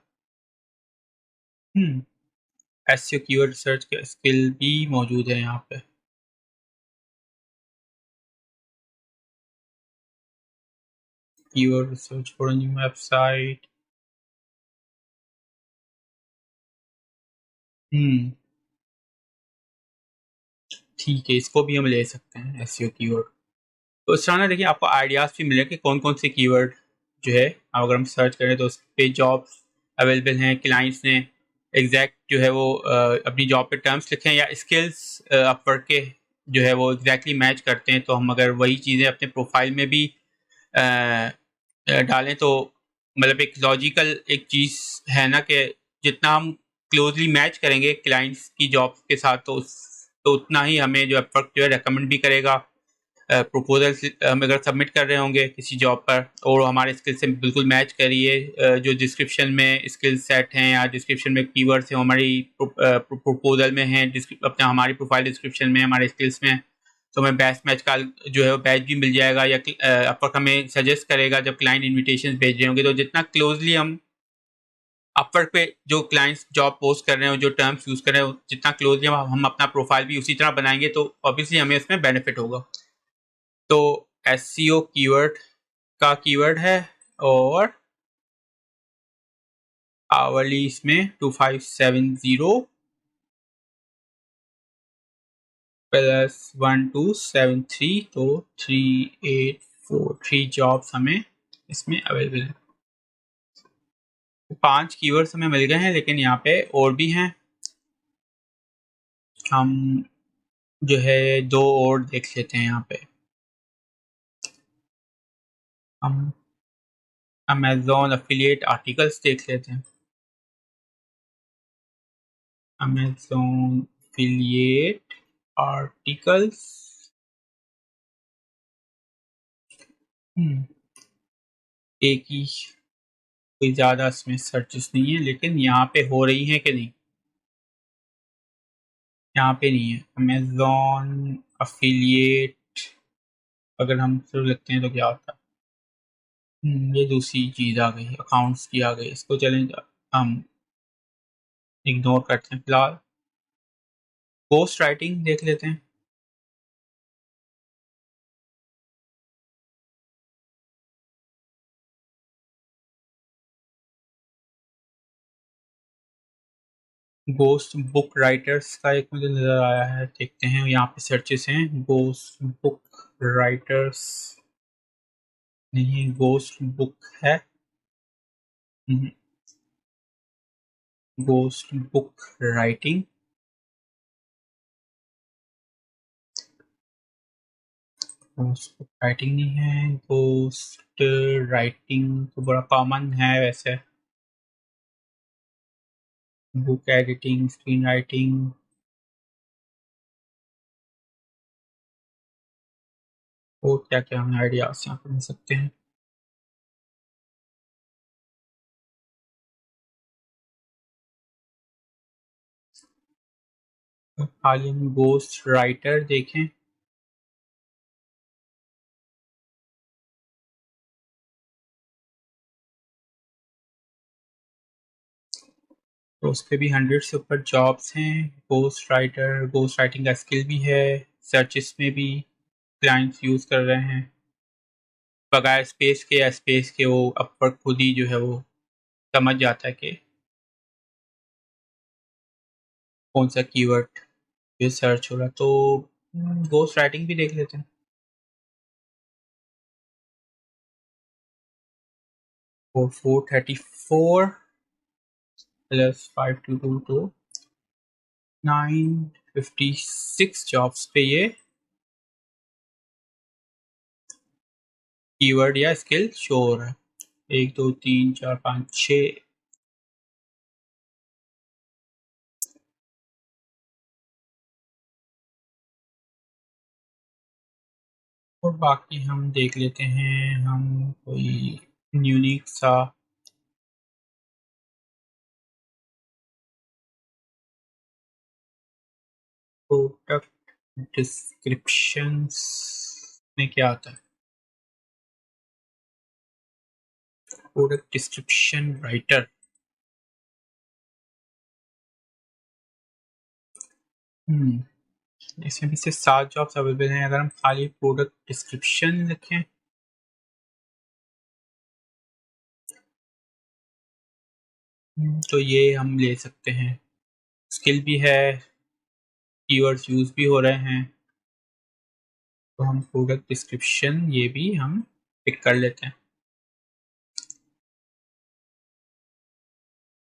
Speaker 1: एसईओ कीवर्ड रिसर्च के स्किल भी मौजूद है यहाँ पे। Keyword research for new website, ठीक है, इसको भी हम ले सकते हैं एसईओ कीवर्ड। तो इस तरह ना देखिए आपको आइडियाज़ भी मिले कि कौन कौन से कीवर्ड जो है अगर हम सर्च करें तो उस पे जॉब्स अवेलेबल हैं, क्लाइंट्स ने एग्जैक्ट जो है वो अपनी जॉब पे टर्म्स लिखे हैं या स्किल्स अपवर्क के जो है वो एग्जैक्टली मैच करते हैं, तो हम अगर वही चीज़ें अपने प्रोफाइल में भी डालें तो मतलब एक लॉजिकल एक चीज़ है ना कि जितना हम क्लोजली मैच करेंगे क्लाइंट्स की जॉब के साथ तो उतना ही हमें जो अपवर्क जो है रेकमेंड भी करेगा प्रपोजल हम अगर सबमिट कर रहे होंगे किसी जॉब पर और हमारे स्किल से बिल्कुल मैच करिए, जो डिस्क्रिप्शन में स्किल सेट हैं या डिस्क्रिप्शन में कीवर्ड्स हैं हमारी प्रपोजल में हैं, अपना हमारी प्रोफाइल डिस्क्रिप्शन में हमारे स्किल्स में, तो हमें बेस्ट मैच का जो है वो बैच भी मिल जाएगा या अपवर्क हमें सजेस्ट करेगा जब क्लाइंट इन्विटेशन भेज रहे होंगे। तो जितना क्लोजली हम अपवर्क पे जो क्लाइंट्स जॉब पोस्ट कर रहे हैं जो टर्म्स यूज़ कर रहे हैं जितना क्लोजली हम अपना प्रोफाइल भी उसी तरह बनाएंगे तो ऑब्वियसली हमें इसमें बेनिफिट होगा। तो एससीओ कीवर्ड का कीवर्ड है और आवरली इसमें 2570 प्लस 1273, तो 3843 जॉब्स हमें इसमें अवेलेबल है। 5 कीवर्ड्स हमें मिल गए हैं, लेकिन यहाँ पे और भी हैं, हम जो है 2 और देख लेते हैं। यहाँ पे हम अमेजोन एफिलिएट आर्टिकल्स देख लेते हैं। अमेजोन एफिलिएट आर्टिकल्स, एक ही, कोई ज़्यादा इसमें सर्चेस नहीं है, लेकिन यहाँ पे हो रही हैं कि नहीं? यहाँ पे नहीं है। अमेजोन अफिलिएट अगर हम सिर्फ लिखते हैं तो क्या होता है? ये दूसरी चीज़ आ गई, अकाउंट्स की आ गई, इसको चलें हम इग्नोर करते हैं फिलहाल। पोस्ट राइटिंग देख लेते हैं। गोस्ट बुक राइटर्स का एक मुझे नज़र आया है, देखते हैं यहाँ पे सर्चेस हैं। गोस्ट बुक राइटर्स नहीं, गोस्ट बुक है, ghost book writing, ghost writing नहीं है। गोस्ट राइटिंग तो बड़ा कॉमन है वैसे। बुक एडिटिंग, स्क्रीन राइटिंग, और क्या क्या हमें आइडियाज यहाँ पर मिल सकते हैं? हाल ही में गोस्ट राइटर देखें। तो उस पे भी 100 से ऊपर जॉब्स हैं। गोस्ट राइटर, गोस्ट राइटिंग का स्किल भी है, सर्चेस में भी क्लाइंट्स यूज़ कर रहे हैं। बगैर स्पेस के या स्पेस के वो अपवर्क खुद ही जो है वो समझ जाता है कि कौन सा कीवर्ड ये सर्च हो रहा। तो गोस्ट राइटिंग भी देख लेते हैं। और 434 प्लस 5222 956 जॉब्स पे ये कीवर्ड या स्किल शो हो रहा है। 1 2 3 4 5 6। और बाकी हम देख लेते हैं, हम कोई यूनिक सा प्रोडक्ट डिस्क्रिप्शंस में क्या आता है? Product description writer. इसमें भी से 7 जॉब्स अवेलेबल हैं। अगर हम खाली प्रोडक्ट डिस्क्रिप्शन लिखें तो ये हम ले सकते हैं। स्किल भी है, कीवर्ड्स यूज भी हो रहे हैं, तो हम प्रोडक्ट डिस्क्रिप्शन ये भी हम पिक कर लेते हैं।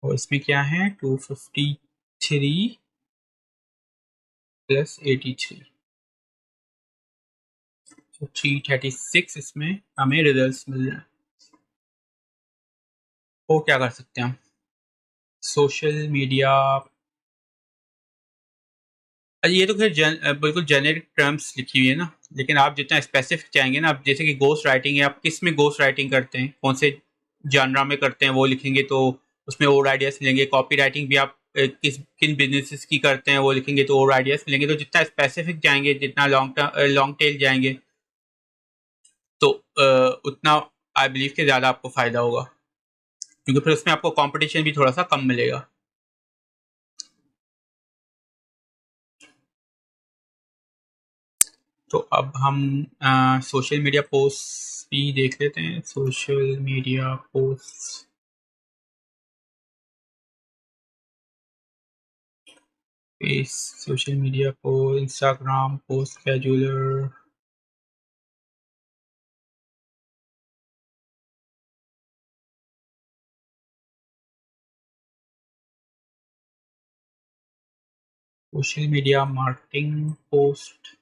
Speaker 1: और इसमें क्या है, 253 प्लस 83, तो 336 इसमें हमें रिजल्ट्स मिल रहे हैं। और क्या कर सकते हैं हम? सोशल मीडिया, ये तो खैर बिल्कुल जेनेरिक टर्म्स लिखी हुई है ना, लेकिन आप जितना स्पेसिफिक चाहेंगे ना, आप जैसे कि गोस्ट राइटिंग है, आप किस में गोस्ट राइटिंग करते हैं, कौन से जानरा में करते हैं वो लिखेंगे तो उसमें और आइडियाज मिलेंगे। कॉपी राइटिंग भी आप किस किन बिजनेसेस की करते हैं वो लिखेंगे तो और आइडियाज मिलेंगे। तो जितना स्पेसिफिक जाएंगे, जितना लॉन्ग टेल जाएंगे, तो उतना आई बिलीव के ज़्यादा आपको फ़ायदा होगा, क्योंकि फिर उसमें आपको कंपटीशन भी थोड़ा सा कम मिलेगा। तो अब हम सोशल मीडिया पोस्ट भी देख लेते हैं। Social media post, social media post, Instagram post scheduler, social media marketing post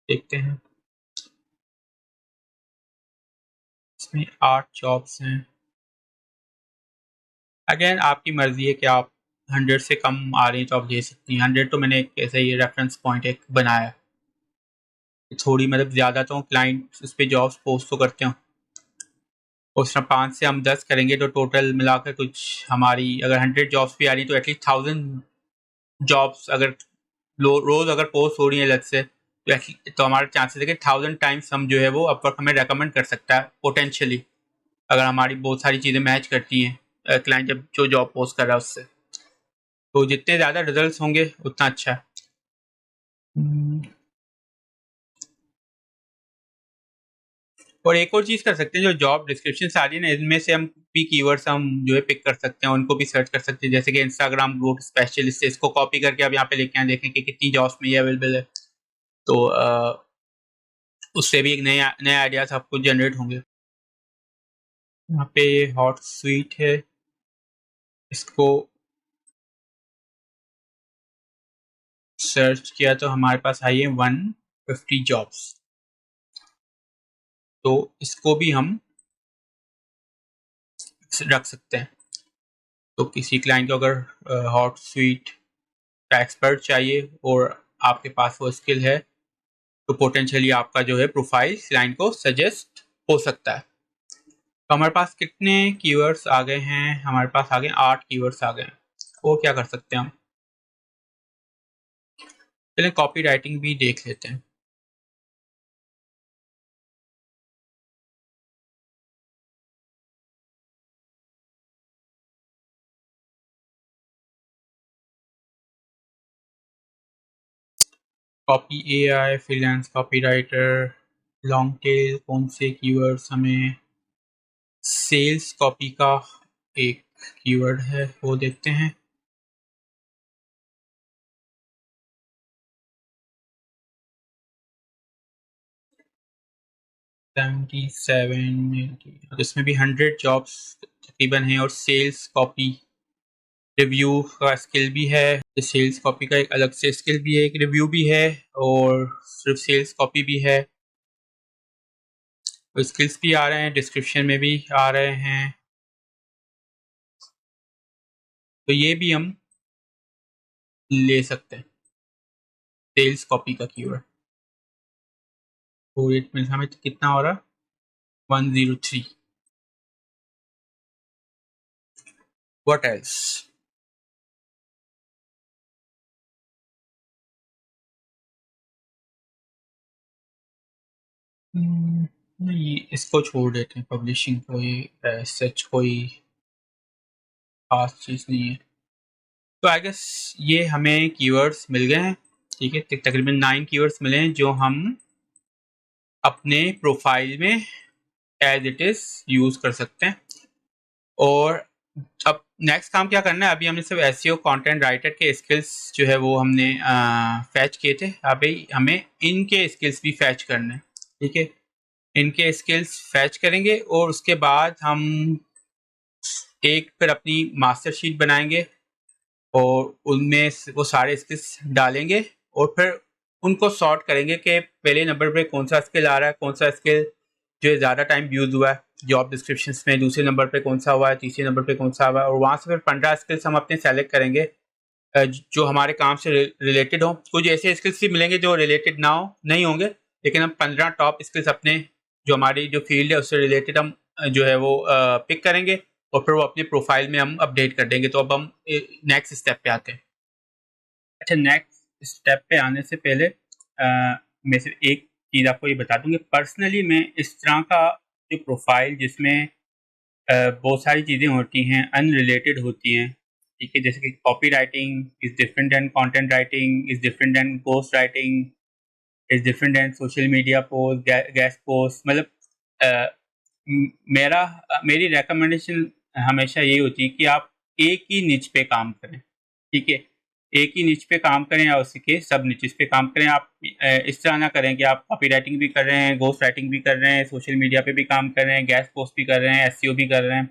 Speaker 1: देखते हैं। इसमें 8 जॉब्स हैं। अगेन आपकी मर्जी है कि आप 100 से कम आ रही हैं तो आप ले सकती हैं। 100 तो मैंने एक ऐसा ही रेफरेंस पॉइंट एक बनाया है। थोड़ी मतलब ज़्यादा तो क्लाइंट उस पर जॉब्स पोस्ट तो करते हो, उस तरह 5 से हम 10 करेंगे तो टोटल मिलाकर कुछ हमारी अगर 100 जॉब्स भी आ रही हैं तो एटलीस्ट 1000 जॉब्स अगर रोज अगर पोस्ट हो रही है, अलग से तो हमारे चांसेस है कि 1000 टाइम्स हम जो है वो अपवर्क हमें रेकमेंड कर सकता है पोटेंशियली, अगर हमारी बहुत सारी चीज़ें मैच करती हैं क्लाइंट जब जो जॉब पोस्ट कर रहा है उससे। तो जितने ज़्यादा रिजल्ट्स होंगे उतना अच्छा है। और एक और चीज़ कर सकते हैं, जो जॉब डिस्क्रिप्शन आ रही है ना, इनमें से हम भी कीवर्ड्स हम जो है पिक कर सकते हैं, उनको भी सर्च कर सकते हैं। जैसे कि इंस्टाग्राम ग्रोथ स्पेशलिस्ट, इसको कॉपी करके अब यहाँ पे लेके आए, देखें कि कितनी जॉब्स में ये अवेलेबल है। तो उससे भी एक नए नए आइडियाज आपको जनरेट होंगे। यहाँ पे हॉट स्वीट है, इसको सर्च किया तो हमारे पास आई है 150 जॉब्स। तो इसको भी हम रख सकते हैं। तो किसी क्लाइंट को अगर हॉट स्वीट का एक्सपर्ट चाहिए और आपके पास वो स्किल है, तो पोटेंशियली आपका जो है प्रोफाइल क्लाइंट को सजेस्ट हो सकता है। तो हमारे पास कितने कीवर्ड्स आ गए हैं? हमारे पास आ गए 8 कीवर्ड्स आ गए हैं। वो क्या कर सकते हैं हम? चलिए कॉपी राइटिंग भी देख लेते हैं। Copy AI, freelance copy writer, long tail, कौन से कीवर्ड्स हमें? सेल्स कॉपी का एक कीवर्ड है, वो देखते हैं। इसमें भी 100 जॉब्स तकरीबन हैं और सेल्स कॉपी रिव्यू का स्किल भी है। सेल्स कॉपी का एक अलग से स्किल भी है, एक रिव्यू भी है और सिर्फ सेल्स कॉपी भी है। तो स्किल्स भी आ रहे हैं, डिस्क्रिप्शन में भी आ रहे हैं। तो ये भी हम ले सकते हैं सेल्स कॉपी का कीवर्ड। तो रेट में हमें कितना हो रहा है? 103। What else? नहीं, इसको छोड़ देते हैं। पब्लिशिंग कोई सच कोई खास चीज़ नहीं है। तो आई गेस ये हमें कीवर्ड्स मिल गए हैं। ठीक है, तकरीबन 9 कीवर्ड्स मिले हैं जो हम अपने प्रोफाइल में एज इट इज़ यूज़ कर सकते हैं। और अब नेक्स्ट काम क्या करना है? अभी हमने सिर्फ एसईओ कंटेंट राइटर के स्किल्स जो है वो हमने फैच किए थे। अभी हमें इनके स्किल्स भी फैच करने हैं। ठीक है, इनके स्किल्स फैच करेंगे और उसके बाद हम एक फिर अपनी मास्टर शीट बनाएंगे और उनमें वो सारे स्किल्स डालेंगे और फिर उनको सॉर्ट करेंगे कि पहले नंबर पे कौन सा स्किल आ रहा है, कौन सा स्किल जो है ज़्यादा टाइम यूज़ हुआ है जॉब डिस्क्रिप्शंस में, दूसरे नंबर पे कौन सा हुआ है, तीसरे नंबर पे कौन सा हुआ है। और वहाँ से फिर 15 स्किल्स हम अपने सेलेक्ट करेंगे जो हमारे काम से रिलेटेड हो। कुछ ऐसे स्किल्स भी मिलेंगे जो रिलेटेड ना हो, नहीं होंगे, लेकिन हम 15 टॉप स्किल्स अपने जो हमारी जो फील्ड है उससे रिलेटेड हम जो है वो पिक करेंगे और फिर वो अपने प्रोफाइल में हम अपडेट कर देंगे। तो अब हम नेक्स्ट स्टेप पे आते हैं। अच्छा, नेक्स्ट स्टेप पे आने से पहले मैं सिर्फ एक चीज़ आपको ये बता दूं कि पर्सनली मैं इस तरह का जो प्रोफाइल जिसमें बहुत सारी चीज़ें होती हैं, अनरिलेटेड होती हैं, ठीक है, जैसे कि copy writing is different than content writing, is different than post writing, is different than social media post, guest post, मतलब अ, मेरी रिकमेंडेशन हमेशा यही होती है कि आप एक ही निच पे काम करें। ठीक है, एक ही निच पे काम करें या उसी के सब निचेस पे काम करें। आप इस तरह ना करें कि आप कॉपी राइटिंग भी कर रहे हैं, घोस्ट राइटिंग भी कर रहे हैं, सोशल मीडिया पे भी काम कर रहे हैं, गेस्ट पोस्ट भी कर रहे हैं, एसईओ भी कर रहे हैं,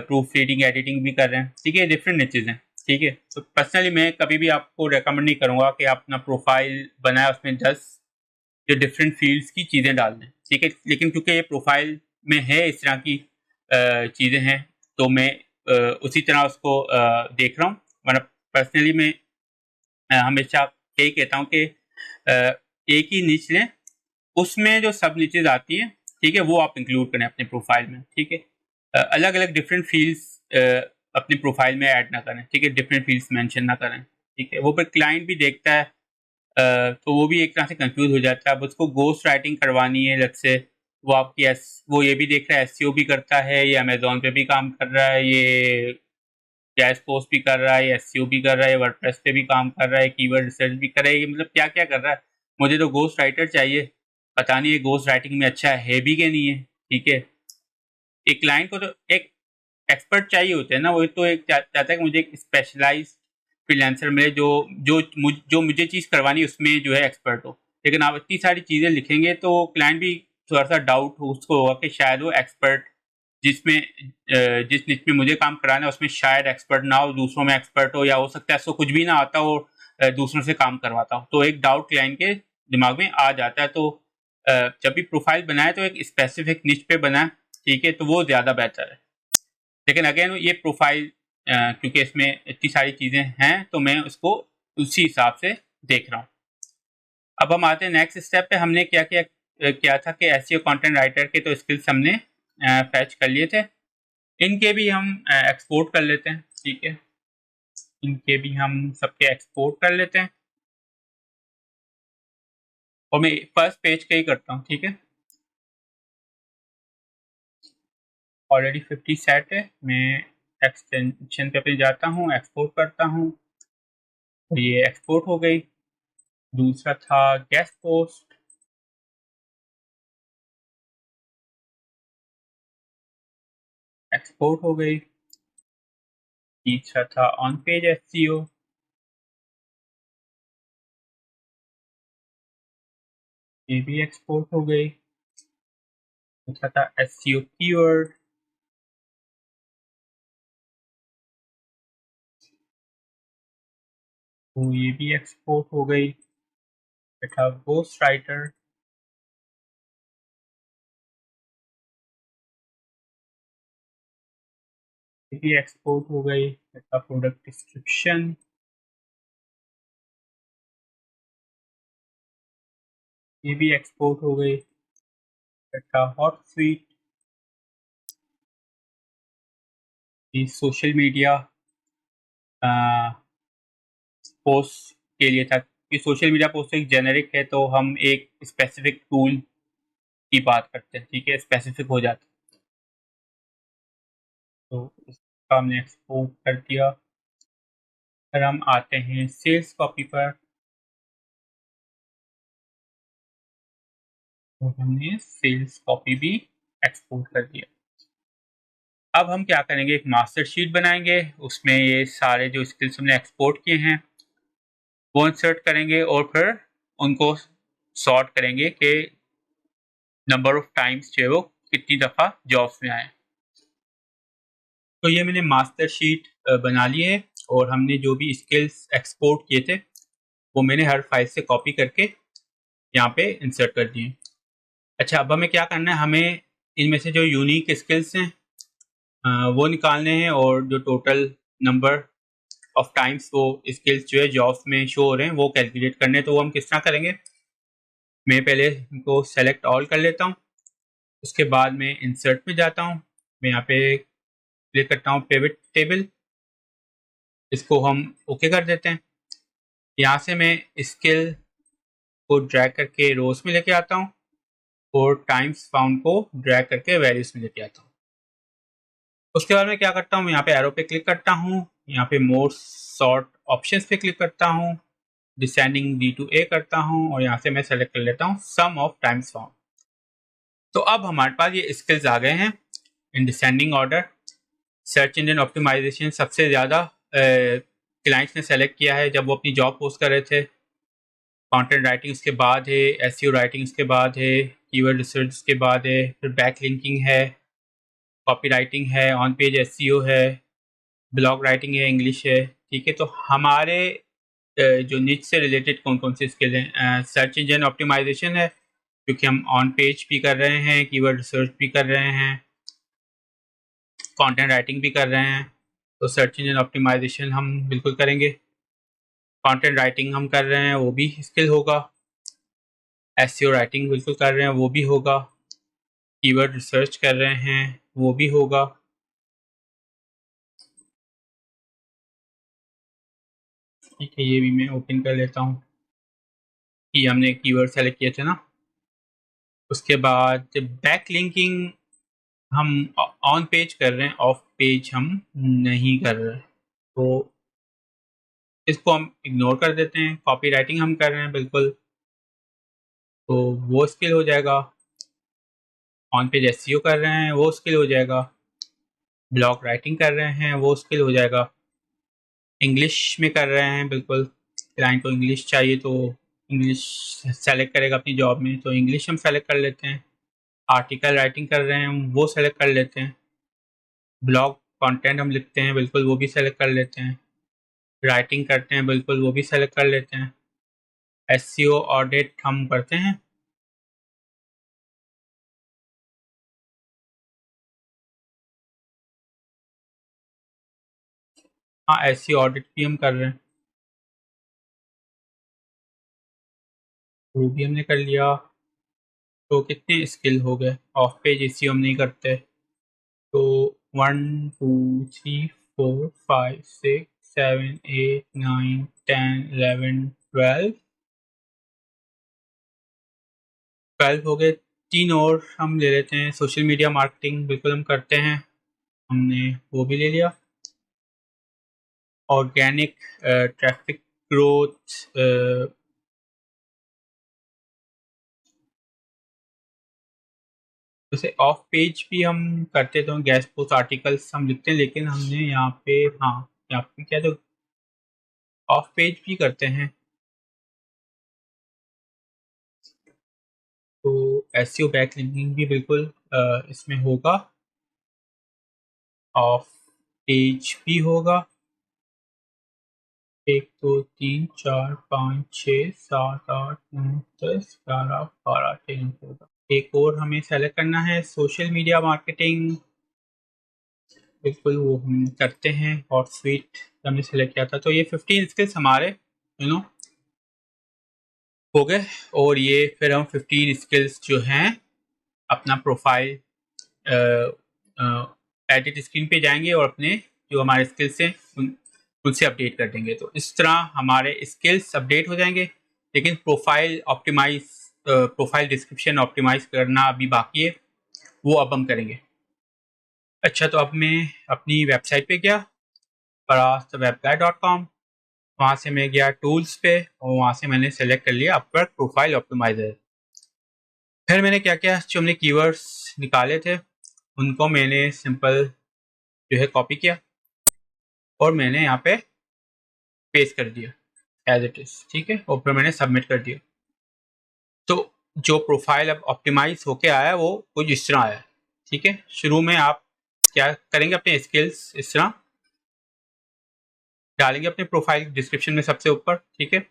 Speaker 1: प्रूफ रीडिंग एडिटिंग भी कर रहे हैं। ठीक है, डिफरेंट निचेस हैं। ठीक है, तो पर्सनली मैं कभी भी आपको रेकमेंड नहीं करूँगा कि आप अपना प्रोफाइल बनाए उसमें 10 जो डिफरेंट फील्ड्स की चीज़ें डाल दें। ठीक है, लेकिन क्योंकि ये प्रोफाइल में है इस तरह की चीज़ें हैं तो मैं उसी तरह उसको देख रहा हूँ। वरना पर्सनली मैं हमेशा यही कहता हूँ कि एक ही निच लें, उसमें जो सब निचेज आती हैं, ठीक है, वो आप इंक्लूड करें अपने प्रोफाइल में। ठीक है, अलग अलग डिफरेंट फील्ड्स अपनी प्रोफाइल में ऐड ना करें। ठीक है, डिफरेंट फील्ड्स मेंशन ना करें। ठीक है, वो फिर क्लाइंट भी देखता है तो वो भी एक तरह से कंफ्यूज हो जाता है। अब उसको गोस्ट राइटिंग करवानी है अलग से, वो आपकी वो ये भी देख रहा है, एसईओ भी करता है, ये अमेजोन पे भी काम कर रहा है, ये गैस पोस्ट भी कर रहा है, एसईओ भी कर रहा है, वर्डप्रेस पे भी काम कर रहा है, कीवर्ड रिसर्च भी कर रहा है, ये मतलब क्या क्या कर रहा है। मुझे तो गोस्ट राइटर चाहिए, पता नहीं ये गोस्ट राइटिंग में अच्छा है भी कि नहीं है। ठीक है, एक क्लाइंट को तो एक एक्सपर्ट चाहिए होते हैं ना, वो तो एक चाहता है कि मुझे एक स्पेशलाइज्ड फ्रीलांसर मिले जो मुझे चीज़ करवानी है उसमें जो है एक्सपर्ट हो। लेकिन आप इतनी सारी चीज़ें लिखेंगे तो क्लाइंट भी थोड़ा सा डाउट हो उसको होगा कि शायद वो एक्सपर्ट जिसमें जिस निच में मुझे काम कराना है उसमें शायद एक्सपर्ट ना हो, दूसरों में एक्सपर्ट हो, या हो सकता है उसको कुछ भी ना आता हो, दूसरों से काम करवाता हो। तो एक डाउट क्लाइंट के दिमाग में आ जाता है। तो जब भी प्रोफाइल बनाए तो एक स्पेसिफिक निच पे बनाए। ठीक है, तो वो ज़्यादा बेहतर है। लेकिन अगेन ये प्रोफाइल क्योंकि इसमें इतनी सारी चीज़ें हैं तो मैं उसको उसी हिसाब से देख रहा हूँ। अब हम आते हैं नेक्स्ट स्टेप पे। हमने क्या किया किया था कि एसईओ कंटेंट राइटर के तो स्किल्स हमने फैच कर लिए थे, इनके भी हम एक्सपोर्ट कर लेते हैं। ठीक है, इनके भी हम सबके एक्सपोर्ट कर लेते हैं और मैं फर्स्ट पेज का ही करता हूँ। ठीक है, ऑलरेडी 50 सेट है। मैं एक्सटेंशन पे जाता हूँ, एक्सपोर्ट करता हूँ, तो ये एक्सपोर्ट हो गई। दूसरा था गेस्ट पोस्ट, एक्सपोर्ट हो गई। तीसरा था ऑन पेज एसईओ, ये भी एक्सपोर्ट हो गई। दूसरा था एसईओ कीवर्ड, तो ये भी एक्सपोर्ट हो गई। था गोस्ट राइटर, ये भी एक्सपोर्ट हो गई। था प्रोडक्ट डिस्क्रिप्शन, ये भी एक्सपोर्ट हो गई। था हॉट स्वीट, ये सोशल मीडिया पोस्ट के लिए था। कि सोशल मीडिया पोस्ट एक जेनेरिक है, तो हम एक स्पेसिफिक टूल की बात करते हैं। ठीक है, स्पेसिफिक हो जाता है, तो इसका हमने एक्सपोर्ट कर दिया। फिर हम आते हैं सेल्स कॉपी पर, तो हमने सेल्स कॉपी भी एक्सपोर्ट कर दिया। अब हम क्या करेंगे, एक मास्टर शीट बनाएंगे, उसमें ये सारे जो स्किल्स हमने एक्सपोर्ट किए हैं वो इंसर्ट करेंगे और फिर उनको सॉर्ट करेंगे कि नंबर ऑफ टाइम्स जो है वो कितनी दफ़ा जॉब्स में आए। तो ये मैंने मास्टर शीट बना ली है और हमने जो भी स्किल्स एक्सपोर्ट किए थे वो मैंने हर फाइल से कॉपी करके यहाँ पे इंसर्ट कर दिए। अच्छा, अब हमें क्या करना है, हमें इनमें से जो यूनिक स्किल्स हैं वो निकालने हैं और जो टोटल नंबर ऑफ टाइम्स वो स्किल्स जो है जॉब्स में शो हो रहे हैं वो कैलकुलेट करने हैं। तो वो हम किस तरह करेंगे, मैं पहले इनको सेलेक्ट ऑल कर लेता हूँ, उसके बाद मैं इंसर्ट में जाता हूँ, मैं यहाँ पे क्लिक करता हूँ पिवट टेबल, इसको हम ओके कर देते हैं। यहाँ से मैं स्किल को ड्रैग करके रोज में लेके आता हूँ और टाइम्स फाउंड को ड्रैग करके वैल्यूज में लेके आता हूँ। उसके बाद मैं क्या करता हूँ, यहाँ पे एरो पे क्लिक करता हूँ, यहाँ पे मोर सॉर्ट ऑप्शंस पे क्लिक करता हूँ, डिसेंडिंग डी टू ए करता हूँ और यहाँ से मैं सेलेक्ट कर लेता हूँ सम ऑफ टाइम्स फाउंड। तो अब हमारे पास ये स्किल्स आ गए हैं in descending order. Search engine optimization सबसे ज़्यादा क्लाइंट्स ने सेलेक्ट किया है जब वो अपनी जॉब पोस्ट कर रहे थे। कंटेंट राइटिंग उसके बाद है, एसईओ राइटिंग उसके बाद है, कीवर्ड रिसर्च उसके बाद है, फिर बैक लिंकिंग है, कॉपी राइटिंग है, ऑन पेज एसईओ है, ब्लॉग राइटिंग है, इंग्लिश है। ठीक है, तो हमारे जो निच से रिलेटेड कौन कौन से स्किल हैं, सर्च इंजन ऑप्टिमाइजेशन है क्योंकि हम ऑन पेज भी कर रहे हैं, कीवर्ड रिसर्च भी कर रहे हैं, कंटेंट राइटिंग भी कर रहे हैं, तो सर्च इंजन ऑप्टिमाइजेशन हम बिल्कुल करेंगे। कंटेंट राइटिंग हम कर रहे हैं वो भी स्किल होगा, एसईओ राइटिंग बिल्कुल कर रहे हैं वो भी होगा, कीवर्ड रिसर्च कर रहे हैं वो भी होगा। ठीक है, ये भी मैं ओपन कर लेता हूँ कि हमने कीवर्ड सेलेक्ट किए थे ना। उसके बाद बैक लिंकिंग हम ऑन पेज कर रहे हैं, ऑफ पेज हम नहीं कर रहे, तो इसको हम इग्नोर कर देते हैं। कॉपी राइटिंग हम कर रहे हैं बिल्कुल, तो वो स्किल हो जाएगा। ऑन पेज एसईओ कर रहे हैं वो स्किल हो जाएगा। ब्लॉग राइटिंग कर रहे हैं वो स्किल हो जाएगा। इंग्लिश में कर रहे हैं बिल्कुल, क्लाइंट को इंग्लिश चाहिए तो इंग्लिश सेलेक्ट करेगा अपनी जॉब में, तो इंग्लिश हम सेलेक्ट कर लेते हैं। आर्टिकल राइटिंग कर रहे हैं वो सेलेक्ट कर लेते हैं। ब्लॉग कंटेंट हम लिखते हैं बिल्कुल, वो भी सेलेक्ट कर लेते हैं। राइटिंग करते हैं बिल्कुल, वो भी सेलेक्ट कर लेते हैं। एसईओ ऑडिट हम करते हैं, हाँ एसईओ ऑडिट भी हम कर रहे हैं, वो भी हमने कर लिया। तो कितने स्किल हो गए? ऑफ पेज एसईओ हम नहीं करते, तो 1 2 3 4 5 6 7 8 9 10 11 12 हो गए। 3 और हम ले लेते हैं। सोशल मीडिया मार्केटिंग बिल्कुल हम करते हैं, हमने वो भी ले लिया। ऑर्गेनिक ट्रैफिक ग्रोथ, जैसे ऑफ पेज भी हम करते तो गेस्ट पोस्ट आर्टिकल्स हम लिखते हैं, लेकिन हमने यहाँ पे, हाँ यहाँ पे क्या, तो ऑफ पेज भी करते हैं। तो एसईओ बैक लिंकिंग भी बिल्कुल इसमें होगा, ऑफ पेज भी होगा। 1 2 3 4 5 6 7 8 9 10 11 12 13 होगा। एक और हमें सेलेक्ट करना है सोशल मीडिया मार्केटिंग, बिल्कुल वो हम करते हैं। हॉट स्वीट हमने सेलेक्ट किया था। तो ये 15 स्किल्स हमारे हो गए। और ये फिर हम 15 स्किल्स जो हैं अपना प्रोफाइल एडिट स्क्रीन पे जाएंगे और अपने जो हमारे स्किल्स हैं उनसे अपडेट कर देंगे। तो इस तरह हमारे स्किल्स अपडेट हो जाएंगे। लेकिन प्रोफाइल डिस्क्रिप्शन ऑप्टिमाइज करना अभी बाकी है, वो अब हम करेंगे। अच्छा, तो अब मैं अपनी वेबसाइट पे गया, parastwebguide.com। वहाँ से मैं गया टूल्स पे और वहाँ से मैंने सेलेक्ट कर लिया अपवर्क प्रोफाइल ऑप्टिमाइजर। फिर मैंने क्या किया, जो हमने कीवर्ड्स निकाले थे उनको मैंने सिंपल जो है कॉपी किया और मैंने यहाँ पे पेस्ट कर दिया एज इट इज, ठीक है। और फिर मैंने सबमिट कर दिया। तो जो प्रोफाइल अब ऑप्टिमाइज होके आया वो कुछ इस तरह आया, ठीक है। शुरू में आप क्या करेंगे, अपने स्किल्स इस तरह डालेंगे अपने प्रोफाइल डिस्क्रिप्शन में सबसे ऊपर, ठीक है। ठीक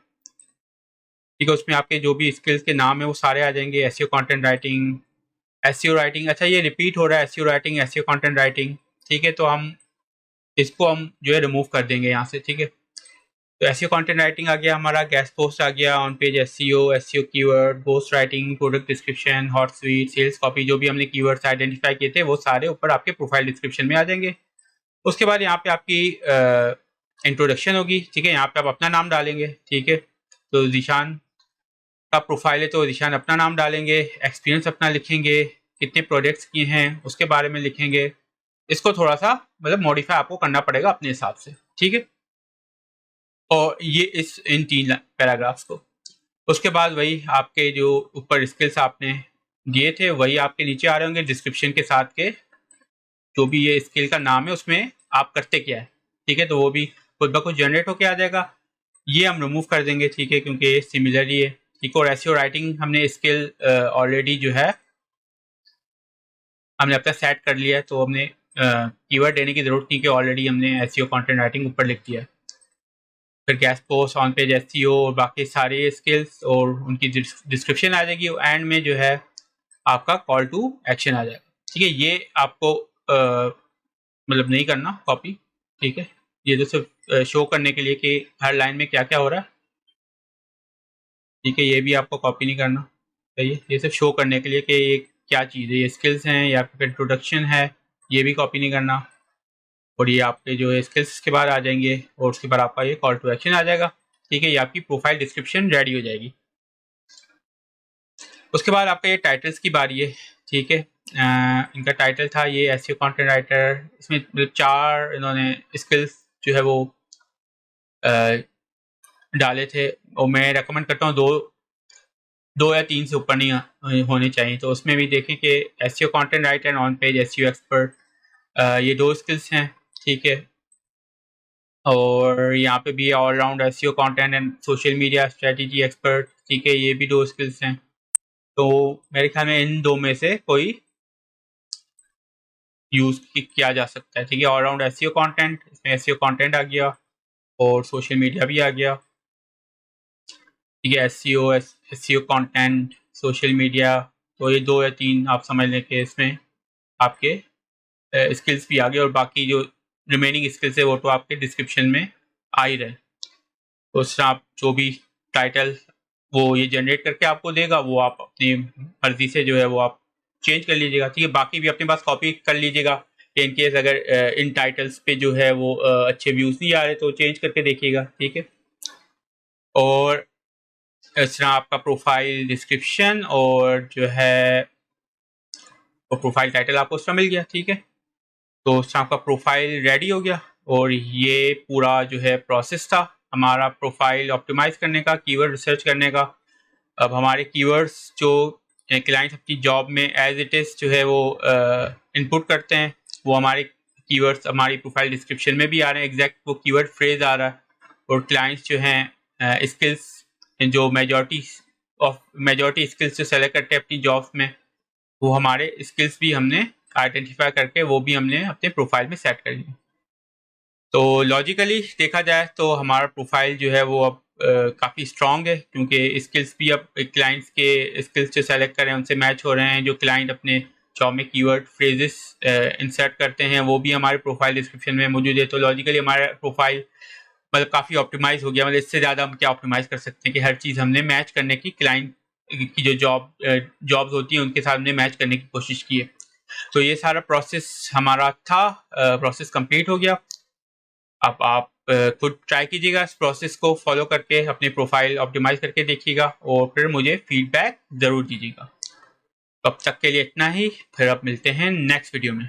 Speaker 1: है, उसमें आपके जो भी स्किल्स के नाम है वो सारे आ जाएंगे। SEO content writing, SEO writing, अच्छा ये रिपीट हो रहा है, SEO writing, SEO content writing, ठीक है। तो हम इसको हम जो है रिमूव कर देंगे यहाँ से, ठीक है। तो एसईओ कंटेंट राइटिंग आ गया हमारा, गेस्ट पोस्ट आ गया, on page SEO keyword, post writing, product description, hot sweet, sales copy, जो भी हमने कीवर्ड्स आइडेंटिफाई किए थे वो सारे ऊपर आपके प्रोफाइल डिस्क्रिप्शन में आ जाएंगे। उसके बाद यहाँ पे आपकी इंट्रोडक्शन होगी, ठीक है। यहाँ पे आप अपना नाम डालेंगे, ठीक है। तो जीशान का प्रोफाइल है तो जीशान अपना नाम डालेंगे, एक्सपीरियंस अपना लिखेंगे, कितने प्रोजेक्ट्स किए हैं उसके बारे में लिखेंगे। इसको थोड़ा सा मतलब मॉडिफाई आपको करना पड़ेगा अपने हिसाब से, ठीक है। और ये इन 3 पैराग्राफ्स को, उसके बाद वही आपके जो ऊपर स्किल्स आपने दिए थे वही आपके नीचे आ रहे होंगे डिस्क्रिप्शन के साथ के, जो भी ये स्किल का नाम है उसमें आप करते क्या है, ठीक है। तो वो भी खुद ब खुद जनरेट होके आ जाएगा। ये हम रिमूव कर देंगे, ठीक है, क्योंकि ये सिमिलर ही है, ठीक है। और एसईओ राइटिंग हमने स्किल ऑलरेडी जो है हमने अपना सेट कर लिया है, तो हमने कीवर्ड देने की जरूरत नहीं, कि ऑलरेडी हमने एसईओ कंटेंट राइटिंग ऊपर लिख दिया है। फिर guest post, on page SEO और बाकी सारे स्किल्स और उनकी डिस्क्रिप्शन आ जाएगी। एंड में जो है आपका कॉल टू एक्शन आ जाएगा, ठीक है। ये आपको मतलब नहीं करना कॉपी, ठीक है। ये जो सिर्फ शो करने के लिए कि हर लाइन में क्या क्या हो रहा है, ठीक है। ये भी आपको कॉपी नहीं करना चाहिए, ये सिर्फ शो करने के लिए कि ये क्या चीज़ है, ये स्किल्स हैं या फिर इंट्रोडक्शन है, ये भी कॉपी नहीं करना। और ये आपके जो है स्किल्स के बाद आ जाएंगे और उसके बाद आपका ये कॉल टू एक्शन आ जाएगा, ठीक है। ये आपकी प्रोफाइल डिस्क्रिप्शन रेडी हो जाएगी। उसके बाद आपका ये टाइटल्स की बारी है, ठीक है। इनका टाइटल था ये एसईओ कंटेंट राइटर। इसमें मतलब 4 इन्होंने स्किल्स जो है वो डाले थे, और मैं रेकमेंड करता हूँ दो या 3 से ऊपर नहीं होने चाहिए। तो उसमें भी देखें कि SEO content writer, on page SEO expert, ये 2 स्किल्स हैं, ठीक है। और यहाँ पे भी all round SEO content and social media strategy expert, ठीक है, ये भी 2 स्किल्स हैं। तो मेरे ख्याल में इन 2 में से कोई यूज किया जा सकता है, ठीक है। ऑलराउंड एसईओ कंटेंट, इसमें एसईओ कंटेंट आ गया और सोशल मीडिया भी आ गया, ठीक है। एसईओ कंटेंट, सोशल मीडिया, तो ये 2 या 3 आप समझ लें कि इसमें आपके स्किल्स भी आ गए, और बाकी जो रिमेनिंग स्किल्स है वो तो आपके डिस्क्रिप्शन में आ ही रहे। तो उससे आप जो भी टाइटल वो ये जनरेट करके आपको देगा, वो आप अपनी मर्जी से जो है वो आप चेंज कर लीजिएगा, ठीक है। बाकी भी अपने पास कॉपी कर लीजिएगा, इन केस अगर इन टाइटल्स पे जो है वो अच्छे व्यूज नहीं आ रहे तो चेंज करके देखिएगा, ठीक है। और इस तरह आपका प्रोफाइल डिस्क्रिप्शन और जो है वो प्रोफाइल टाइटल आपको उसका मिल गया, ठीक है। तो उस तरह आपका प्रोफाइल रेडी हो गया, और ये पूरा जो है प्रोसेस था हमारा प्रोफाइल ऑप्टिमाइज करने का, कीवर्ड रिसर्च करने का। अब हमारे कीवर्ड्स जो क्लाइंट्स अपनी जॉब में एज इट इज़ जो है वो इनपुट करते हैं, वो हमारे कीवर्ड्स हमारी प्रोफाइल डिस्क्रिप्शन में भी आ रहे हैं, एग्जैक्ट वो कीवर्ड फ्रेज आ रहा है। और क्लाइंट्स जो हैं स्किल्स जो मेजॉरिटी स्किल्स जो सेलेक्ट करते हैं अपनी जॉब्स में, वो हमारे स्किल्स भी हमने आइडेंटिफाई करके वो भी हमने अपने प्रोफाइल में सेट कर लिए। तो लॉजिकली देखा जाए तो हमारा प्रोफाइल जो है वो अब काफ़ी स्ट्रॉन्ग है, क्योंकि स्किल्स भी अब क्लाइंट्स के स्किल्स जो सेलेक्ट कर रहे हैं उनसे मैच हो रहे हैं। जो क्लाइंट अपने जॉब में कीवर्ड फ्रेजेस इंसर्ट करते हैं वो भी हमारे प्रोफाइल डिस्क्रिप्शन में मौजूद है। तो लॉजिकली हमारा प्रोफाइल मतलब काफ़ी ऑप्टिमाइज हो गया। मतलब इससे ज़्यादा हम क्या ऑप्टिमाइज कर सकते हैं कि हर चीज़ हमने मैच करने की, क्लाइंट की जो जॉब्स होती हैं उनके साथ हमने मैच करने की कोशिश की है। तो ये सारा प्रोसेस हमारा था, प्रोसेस कंप्लीट हो गया। अब आप खुद ट्राई कीजिएगा इस प्रोसेस को फॉलो करके, अपनी प्रोफाइल ऑप्टिमाइज करके देखिएगा और फिर मुझे फीडबैक ज़रूर दीजिएगा। तब तक के लिए इतना ही, फिर अब मिलते हैं नेक्स्ट वीडियो में।